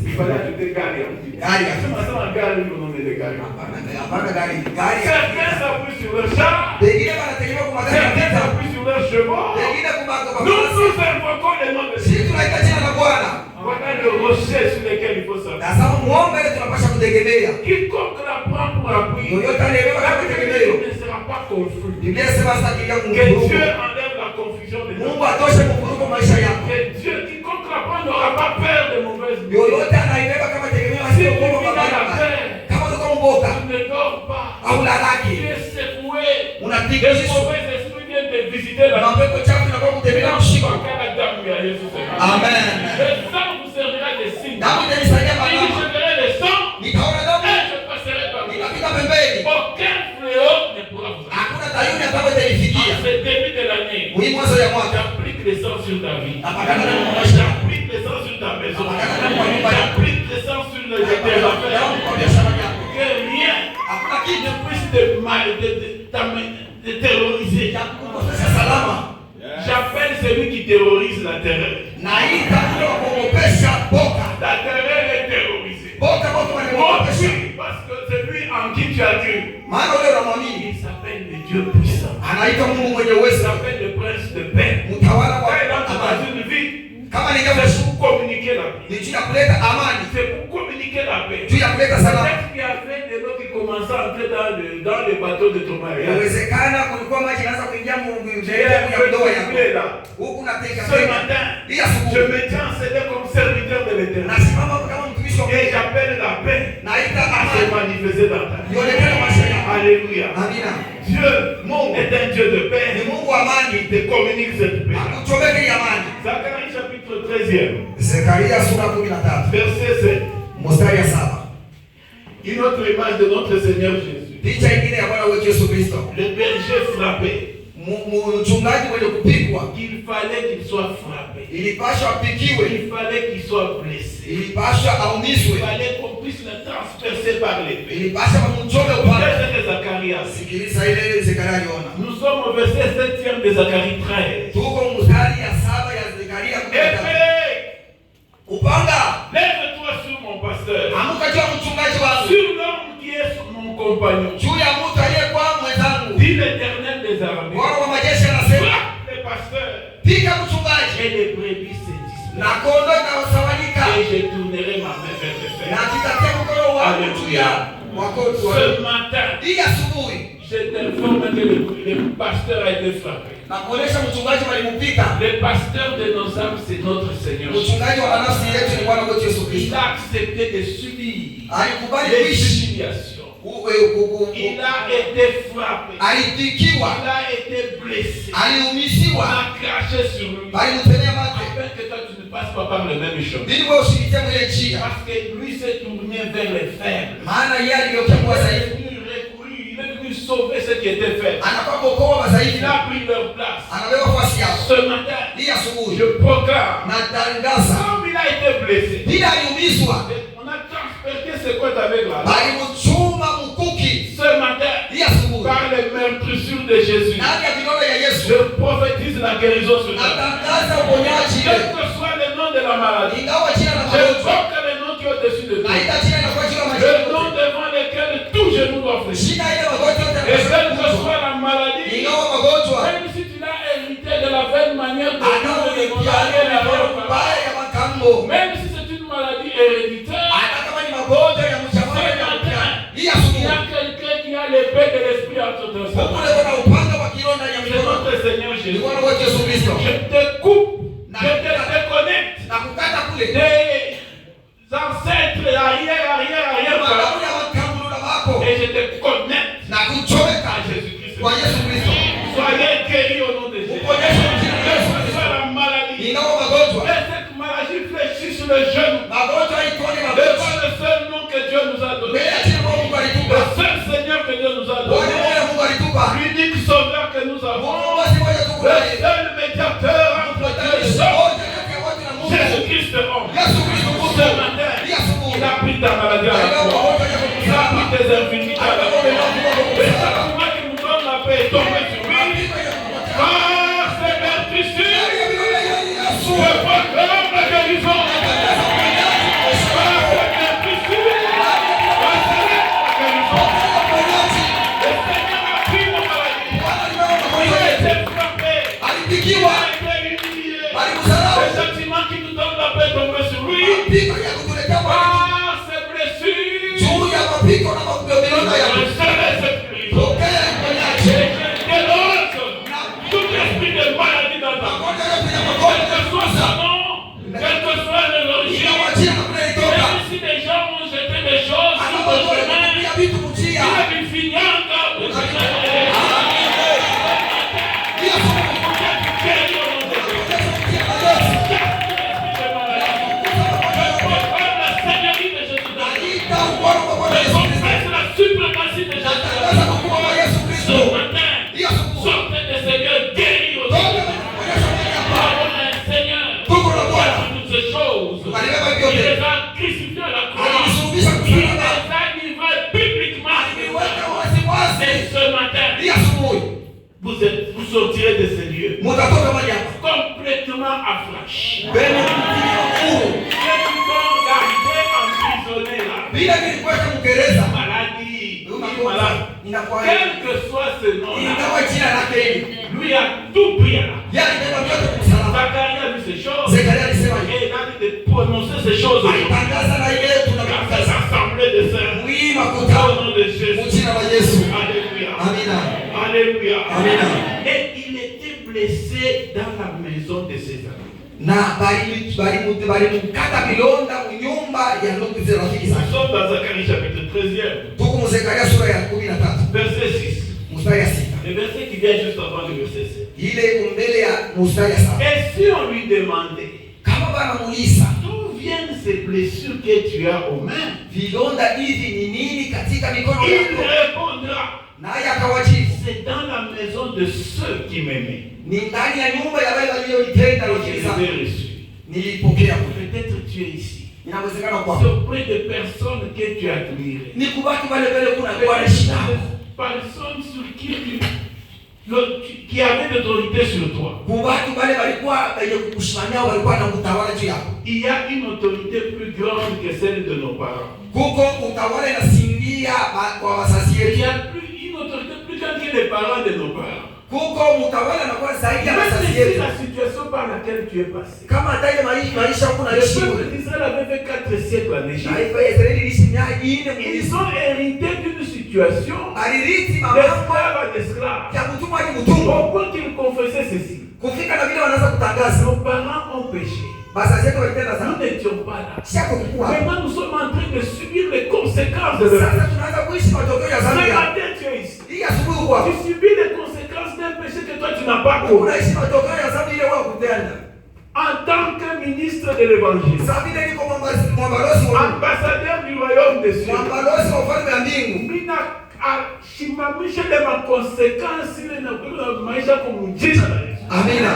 Ifanya tute gari ya mpita. Gari ya mpita. Sema gari ndio ndio gari. Hapana gari. Gari. Certains s'appuient sur leur char. Wengine wanategemea kwa magari. Certains s'appuient sur leur chevaux. Wengine kwa magari. Nous invoquons le nom de Dieu. Sisi tunaita jina la Bwana. Voilà le rocher sur lequel il faut s'appuyer. Na sababu muombe tunapaswa kutegemea. Quiconque la prend pour appui. Yoyote anayebeba kama tegemeo. Ne sera pas confus. Biblia inasema sasa kia Mungu. Que Dieu enlève la confusion de nous. Mungu atoshe kufuruka maisha yako. Que Dieu, quiconque la prend n'aura pas peur de mauvaises nuits. Yoyote anayebeba kama tegemeo asiogopa mabaya. Kama uko mboka. Tu ne dors pas. Au lalaki. Tu es secoué. Unapiga Les mauvais esprits viennent te visiter la mapepo chafu na kwa kutembea mshiko. Amen. Le sang vous servira de signe. Damu itanisaidia Et baba. je verrai le sang. Nitaona damu. Et je passerai par vous. Nitapita pembeni. Aucun fléau ne pourra vous atteindre. Hakuna tayuni ambayo itanifikia. En ce début de l'année, Hii mwanzo ya mwaka. j'applique le sang sur ta vie. Napakana na maisha. J'applique le sang sur ta maison. Napakana na nyumba yako. J'applique le sang sur tes affaires. Kwa biashara yako. Que rien Hakuna qui kitu ne puisse te mal, te terroriser. cha kukosesha salama. J'appelle celui qui terrorise la terreur. Na hii itakuwa kuogopesha boka. La terreur est terrorisée. Boka boka wanaogopesha. Parce que celui en qui tu as cru, Maana ule unamwamini. il s'appelle le Dieu puissant. Anaitwa Mungu mwenye Il uwezo. s'appelle le prince de paix. Mtawala Quand il wa entre dans amani. une vie, Kama ni c'est jambo pour communiquer la paix. ni juu ya kuleta amani. C'est pour communiquer la paix. Juu ya kuleta salama. Qu'est-ce qui a fait de l'eau qui commençait à entrer dans le bateau de ton mariage? Inawezekana kulikuwa maji yanaanza kuingia J'ai mwenye un ya ndoa peu yako. de là. Huku nateka Ce teka. matin, Hii je asubuhi. me tiens en CD comme serviteur de l'Éternel. Nasimama hapo kama mtumishi wa Et Mungu. j'appelle la paix Naita à se amani. manifester dans ta vie. Ionekane maisha yako. Alléluia. Amina. Dieu est un Dieu de Ni paix. Mungu wa amani. Il te communique cette paix. Akuchomeke hii amani. Zacharie chapitre 13e, Zekaria sura 13. verset 7. Mstari ya 7. Une autre image de notre Seigneur Jésus. Picha ingine ya Bwana wetu Yesu Kristo. Le berger frappé. Mchungaji mwenye kupigwa. Il fallait qu'il soit frappé. Ilipaswa apikiwe. Il fallait qu'il soit blessé. Ilipaswa Il aumizwe. fallait qu'on puisse le transpercer par l'épée. Ilipaswa wamchome upanga. Verset de Zacharie. Sikiliza ile Zekaria aliona. Nous sommes au verset 7e de Zacharie 13. Tuko mstari ya 7 ya Zekaria 13. Épée, Upanga. lève-toi sur mon pasteur. Amuka juu ya mchungaji wangu. Sur l'homme qui est mon compagnon. Juu ya mtu aliyekuwa mwenzangu. Dit l'Éternel des armées. Bwana wa majeshi anasema, Frappe les pasteurs. piga mchungaji. Et les brebis se dispersent. Na kondoo itawasawanyika. Et je tournerai ma main vers le fer. Na kitatia mkono wangu juu ya wakotu wa. Ce matin, Hii asubuhi. je t'informe que le pasteur a été frappé. Na kuonesha mchungaji walimupika. Le pasteur de nos âmes, c'est notre Seigneur. Mchungaji wa nafsi yetu ni Bwana wetu Yesu Il Kristo. a accepté de subir Alikubali les kuishi. humiliations. Il a été frappé. alipikiwa. Il a été blessé. On Aliumisiwa. a craché sur lui. Balimtemea mate. Afin que toi tu ne passes pas par le même chemin. Ili wewe usipitie mwile njia. Parce que lui s'est tourné vers les faibles. Maana yeye aliyokea Il dhaifu. est venu recourir, il est venu sauver ceux qui étaient faibles. Anakuwa kuokoa madhaifu. Il a pris leur place. Anabeba nafasi yao. Ce matin, Hii asubuhi. je proclame, Natangaza. comme il a été blessé, Bila aliumizwa. on a transpercé ses côtes avec la main. Balimchuma mkuki. Ce matin, Hii asubuhi. par les meurtrissures de Jésus, Ndani ya vidole ya Yesu. je prophétise la guérison sur ta vie. Natangaza uponyaji. Quel que soit le nom de la maladie, Ingawa jina la je magonjwa. invoque le nom qui est au-dessus de toi. Naita jina la kwa jina la Le magonjwa. nom devant lequel tout genou doit fléchir. Jina ile magonjwa yote Et quelle que yanapaswa. soit la maladie, Ingawa magonjwa. même si tu l'as hérité de la vaine manière de Anaona vivre, de ulipiana la na roho mbaya ya makamu mambo. Même si c'est une maladie héréditaire, Hata kama ni magonjwa ya mshambulia ya mtihani. Hii il y asubuhi. a quelqu'un qui a l'épée de l'esprit à son Kule destin. kuna upanga wa kiroho ndani ya C'est mikono. notre Seigneur Ni Jésus. Bwana wetu Yesu Kristo. Je te coupe, je te déconnecte Na kukata kule. des ancêtres arrière. Mababu ya wakambulo wako. Et je te connecte Na kuchomeka à Jésus-Christ. kwa Yesu Kristo. Soyez guéris au nom de Jésus. Uponyeshe jina la Yesu Que Kristo. soit la maladie. Ingawa magonjwa. Et cette maladie fléchit sur le genou. Magonjwa ikoni C'est magonjwa. pas le seul nom que Dieu nous a donné. Mbele ya jina la Mungu Le alitupa. seul Seigneur que Dieu nous a Bwana donné. mmoja Mungu alitupa. L'unique sauveur que nous avons. Mungu basi mmoja tu Le kwa seul médiateur entre Dieu et les hommes. Jésus-Christ homme. Ce matin, il a pris ta maladie à la croix. Il a pris tes infirmités à la croix. Et chaque fois qu'il nous donne la paix est tombé sur lui. Par ses meurtrissures, je proclame la guérison. Par ses meurtrissures, je célèbre la guérison. Le Seigneur a pris nos maladies. Il a été frappé. Il a été humilié. Le châtiment qui nous donne la paix est tombé sur lui. Par ses blessures, je célèbre cette guérison. Et je déloge tout esprit de maladie dans ta vie. Quel que soit son nom, quel que soit l'origine, même si des gens ont jeté des choses sur ton chemin, il a vu finir encore pour te jeter. Guéris au nom de Jésus. Je proclame la seigneurie de Jésus. Je confesse la suprématie de Jésus. Ce matin, sortez de Seigneur, guéris au nom de Jésus. Parole d'un Seigneur qui a fait toutes ces choses. Il les a crucifiés à la croix. Il les a livrés publiquement. Et ce matin, vous sortirez de ces lieux complètement affranchis. Et tu vas garder emprisonné là. Maladie, malade. Quel que soit ce nom-là, lui a tout pris à la croix. Zacharie a vu ces choses. Et il a dit de prononcer ces choses aujourd'hui. Dans cette assemblée de saints. Au nom de Jésus. Alléluia. Alléluia. Et il était blessé dans la maison de ses amis. Na balimukata bilonda munyumba ya ndugu za rafiki Nous zake. sommes dans Zacharie chapitre 13e, Tuko mu Zekaria sura ya 13 verset 6. mstari ya 6. Le verset qui vient juste avant le verset 7. Ile mbele ya mstari ya 7. Et si on lui demandait, Kama banamuuliza d'où viennent ces blessures que tu as aux mains, vidonda hivi ni nini katika mikono il yako, répondra, naye akawajibu, c'est dans la maison de ceux qui m'aimaient ni ndani ya nyumba ya wale walioitenda que je rafiki les zangu ai reçus. nilipokea. Peut-être tu es ici. Inawezekana kwa C'est auprès de personnes que tu admires. ni kubaki pale pale kuna kwa heshima Personnes sur qui avaient l'autorité sur toi. kubaki pale walikuwa wenye kukusimamia, walikuwa na utawala juu yako. Il y a une autorité plus grande que celle de nos parents. Kuko utawala inasindia kwa wazazi Il y yetu. a une autorité plus grande que les parents de nos parents. Kuko utawala na kwa zaidi ya Même wazazi si yetu. la situation par laquelle tu es passé. Kama hata ile maisha kuna Le heshima. peuple d'Israël avait fait 4 siècles en Égypte. Taifa ya Israeli ilishimia ine Ils ont hérité d'une situation aliriti mambo d'esclave à esclave. ya mtumwa hadi mtumwa. Au point qu'ils confessaient ceci. Kufika na vile wanaanza kutangaza. Nos parents ont péché. Wazazi wetu walitenda Nous sana. n'étions pas là. Sio kukua. Maintenant, nous sommes en train de subir les conséquences de leur Sasa tunaanza kuishi matokeo ya Ce dhambi. matin, tu es ici. Hii asubuhi kwa Tu subis les conséquences d'un péché que toi tu n'as pas commis. unaishi matokeo ya dhambi ile wao kutenda. En tant que ministre de l'évangile, Sasa vile niko mwambalozi wa ambassadeur du royaume des cieux, mwambalozi wa ufalme wa mbingu. mina ashimamishe de makonsekansi ile na maisha kwa mjina la Yesu. Amina.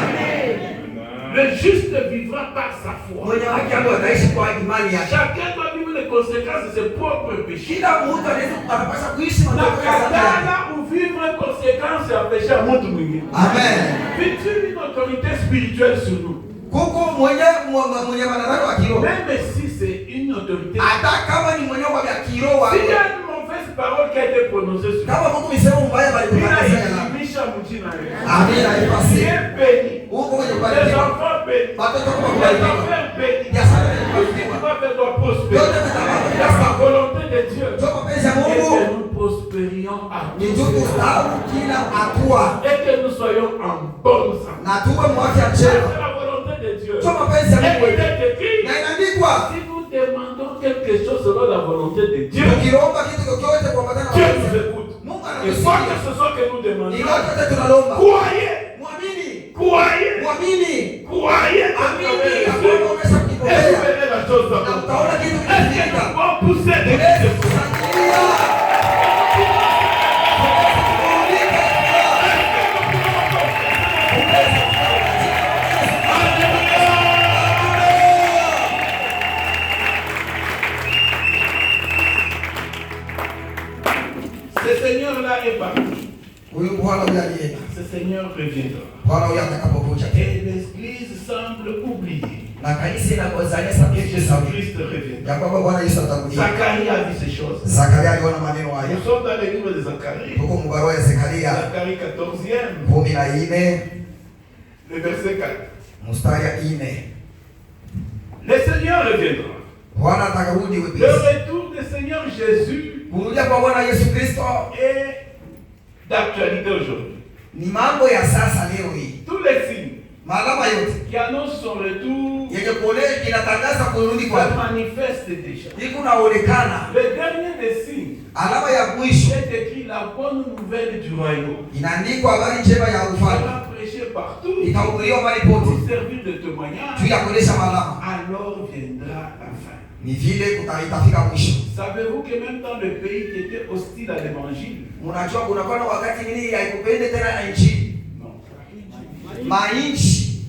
Le juste vivra par sa foi. Mwenye haki hapo ataishi kwa imani yake. Chacun doit vivre les conséquences de ses propres péchés. Kila mtu anapaswa kuishi matokeo ya dhambi. Nakatala uvivre les conséquences ya péché ya mtu mwingine. Amen. Veux-tu une autorité spirituelle sur nous? Kuko mwenye madaraka wa kiroho. Même si c'est une autorité. Hata kama ni mwenye wa kiroho wa. S'il y a une mauvaise parole qui a été prononcée sur Kama Mungu misemo mbaya bali kutangaza. Amina. Dieu béni. Huko kwenye Les kubadilika. enfants bénis. Watoto Les kubadilika. enfants bénis. Biashara prospérer. La volonté de Dieu Ndio mapenzi ya est Mungu que nous prospérions à ni tous tu kustawi kila hatua et que nous soyons en bonne santé. na tuwe mwafya C'est njema. la volonté de Dieu. Ndio mapenzi ya Et Mungu. il est écrit, Na inaandikwa si nous demandons quelque chose selon la volonté de Dieu, ukiomba kitu chochote kwa matendo Dieu ya nous Mungu. écoute. Mungu Et quoi que anakusikia. ce soit que nous demandons, Ni watu wote tunalomba. croyez, Muamini. croyez, Muamini. croyez que Amini vous ya avez kwamba reçu. umesha Et kukipokea. vous verrez la chose Na d'abord. utaona kitu Est-ce que kinafanyika. nous pouvons pousser des Yesu cris de foi? shangilia. Ce Seigneur-là est parti. Huyu Bwana huyu alienda. Ce Seigneur reviendra. Bwana huyu atakapokuja. Et l'Église semble oublier Na kanisa inakozalia que sabiki sababu Jésus-Christ reviendra. ya kwamba Bwana Yesu atakuja. Zacharie a vu ces choses. Zakaria aliona maneno haya. Nous sommes dans le livre de Zacharie. Tuko mu barua ya Zekaria Zacharie 14e, 14 le verset 4. mstari ya 4. Le Seigneur reviendra. Bwana atakarudi Le wepesi. retour du Seigneur Jésus Kurudia kwa Bwana Yesu Kristo est d'actualité aujourd'hui. ni mambo ya sasa leo hii. Tous les signes Maalama yote qui annoncent son retour yenye kuonesha kinatangaza kurudi se kwake manifestent déjà. iko naonekana. Le dernier des signes Alama ya mwisho est écrit la bonne nouvelle du royaume. inaandikwa habari njema ya ufalme, Sera prêchée partout itahubiriwa mahali pour pote servir de juu témoignage. ya kuonesha maalama. Alors viendra la fin. Ni vile itafika mwisho. Savez-vous que même dans le pays qui était hostile à l'évangile, Mnajua kunakuwa na wakati nini haikupende tena na nchi non, mainchi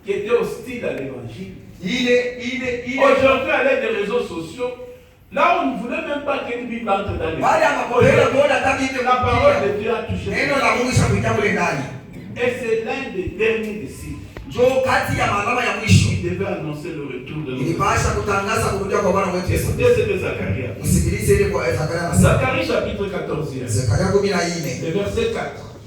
qui était hostile à l'évangile, ile aujourd'hui à l'aide des réseaux sociaux, là on ne voulait même pas qu'une Bible entre dans les baada ya makolela kuona tabi ile La parole de Dieu a touché. neno la Mungu shakuita mule ndani. Et c'est l'un des derniers des signes Njoo kati ya maalama ya mwisho qui devait annoncer le retour de notre ilipasha kutangaza kurudia kwa Bwana wetu Yesu. Écoutez ce que Zacharie a dit. Usikilize ile kwa Zakaria na Zacharie chapitre 14, Zakaria 14 le verset 4.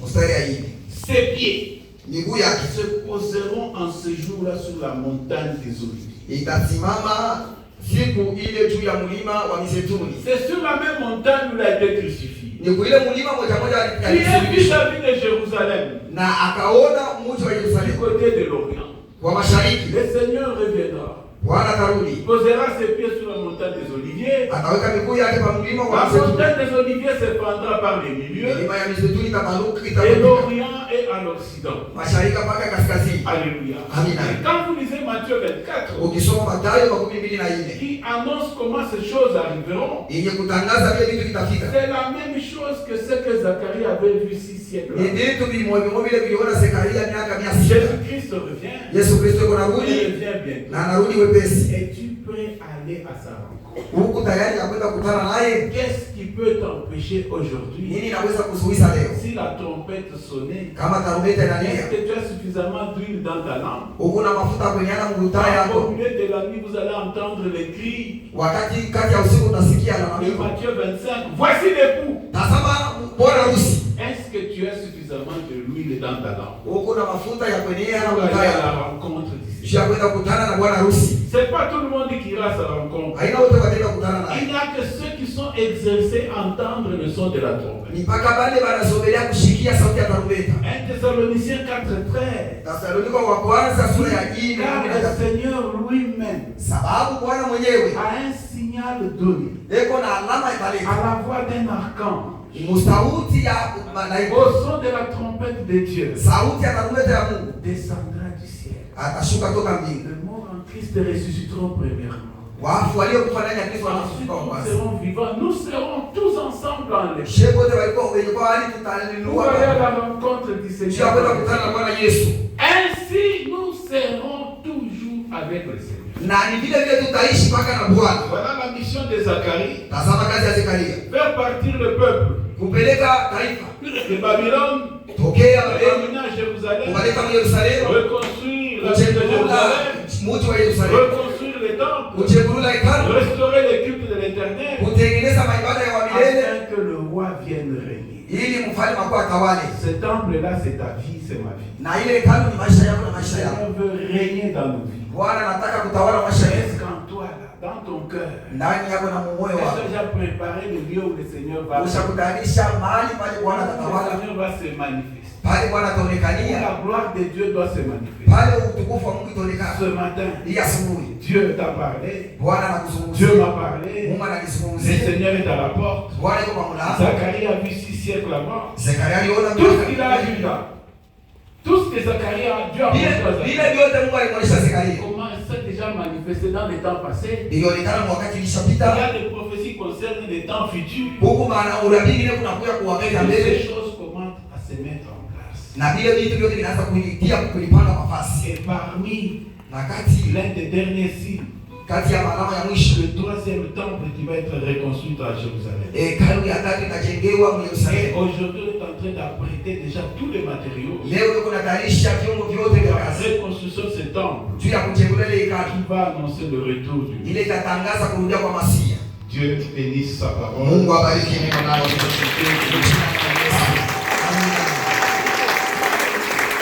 mstari ya 4. Ses pieds Miguu yake se poseront en ce jour-là sur la montagne des Oliviers. itasimama siku ile juu ya mlima wa Mizeituni. C'est sur la même montagne où il a été crucifié. Ni kuile mlima moja moja Il a vu la ville de Jérusalem na akaona mji wa du Yerusalemu côté de l'Orient. wa mashariki. Le Seigneur reviendra. Bwana atarudi, Posera ses pieds sur la montagne des Oliviers. ataweka miguu yake pa mlima wa La Mizeituni. montagne des Oliviers se prendra par les milieux. Milima ya Mizeituni itapanuka, Et itapanuka l'Orient est à l'Occident. mashariki mpaka kaskazini. Alléluia. Amen. Et quand vous lisez Matthieu 24, Ukisoma Mathayo 24 qui annonce comment ces choses arriveront, yenye kutangaza vile vitu vitafika, c'est la même chose que ce que Zacharie avait vu 6 siècles ni avant. vitu vimoja vile viliona Zekaria miaka 600. Jésus-Christ revient. Yesu Kristo yuko Il narudi revient bientôt. na anarudi wepesi. Es-tu prêt à aller à sa rencontre? Huku tayari ya kwenda kukutana naye. Qu'est-ce qui peut t'empêcher aujourd'hui Nini inaweza kuzuiza leo? si la trompette sonnait? Kama tarumbeta Est-ce inalia, que tu as suffisamment d'huile dans ta lampe? huku na mafuta kwenye ana mgutaa Au yako, milieu de la nuit, vous allez entendre les cris wakati kati ya usiku utasikia de lalamiko, Matthieu 25. Voici l'époux. tazama bwana harusi. Est-ce que tu as suffisamment de l'huile dans ta lampe Huku na mafuta ya kwenye ana pour aller mgutaa à yako, la rencontre du Seigneur? kisha kwenda kukutana na bwana harusi. C'est pas tout le monde qui ira à sa rencontre. Haina wote wataenda kukutana Il naye, n'y a que ceux qui sont exercés à entendre le son de la trompette. ni mpaka bale banasogelea kushikia sauti ya tarumbeta. 1 Thessaloniciens 4:13. Thesalonika wa kwanza sura ya 4 Car le Seigneur lui-même sababu Bwana mwenyewe a un signal donné eko na alama à italeta la voix d'un archange, musauti ya malaika, au son de la trompette de Dieu, sauti ya tarumbeta ya Mungu descendra du ciel. atashuka toka mbingu. Les morts en Christ ressusciteront premièrement. Wafu waliokufa ndani ya Kristo Ensuite, wanashuka wa nous kwanza. serons vivants. Nous serons tous ensemble en les Shebu wote walikuwa wenye kwa hali Nous tutalinua allons à la rencontre du kisha kwenda Seigneur. kukutana na Bwana Yesu, Ainsi, nous serons toujours avec le Seigneur. na ni vile vile tutaishi mpaka na Bwana. Voilà la mission de Zacharie. Tazama kazi ya Zekaria, Faire partir le peuple kupeleka taifa de Babylone, tokea Babeli ramener à Jérusalem, kupeleka Yerusalemu, reconstruire la ville de kuchengurula Jérusalem, mji wa Yerusalemu, reconstruire les temples, kuchengurula hekalu, restaurer les cultes de l'éternel, kutengeneza maibada ya milele afin que le roi vienne régner. ili mfalme akuwa atawale. Ce temple-là, c'est ta vie, c'est ma vie. Na ile hekalu ni maisha yako na Le maisha yako. Seigneur veut régner dans nos vies. Bwana anataka kutawala maisha yetu. Est-ce qu'en toi, là, dans ton cœur, ndani yako na moyo wako. Est-ce que j'ai préparé le lieu où le Seigneur va Ushakutanisha mahali pale Bwana le atatawala, Seigneur va se manifester. pale Bwana ataonekania, La gloire de Dieu doit se manifester. pale utukufu wa Mungu utaonekana. Ce matin, Hii asubuhi Dieu t'a parlé. Bwana anakuzungumzia, Dieu m'a parlé. Mungu Le ananizungumzia, Seigneur est à la porte. Bwana yuko kwa mlango. Zacharie a vu 6 siècles avant. Zekaria aliona Tout ce qu'il a vu là, tout ce que Zacharie a Dieu a montré à Zacharie. vile vyote Mungu alimwonyesha Zekaria, Comment c'est déjà manifesté dans les temps passés. ilionekana wakati Il y ilishapita. a des prophéties concernant les temps futurs. Huku maana unabii ile kunakuja kuwapenda Toutes mbele, ces choses commencent à se mettre en place. na vile vitu vyote vinaanza kuingia kulipanga nafasi. Et parmi Na kati l'un des derniers signes, kati ya alama ya mwisho, le 3e temple qui va être reconstruit à Jérusalem. hekalu ya tatu itajengewa Et Yerusalemu. aujourd'hui, on est en train d'apprêter déjà tous les matériaux. Leo yuko natayarisha vyombo vyote vya La kazi reconstruction de ce temple juu ya kujenga ile hekalu. qui va annoncer le retour du Ile itatangaza kurudia kwa Masia. Dieu bénisse sa parole. Mungu abariki neno lake.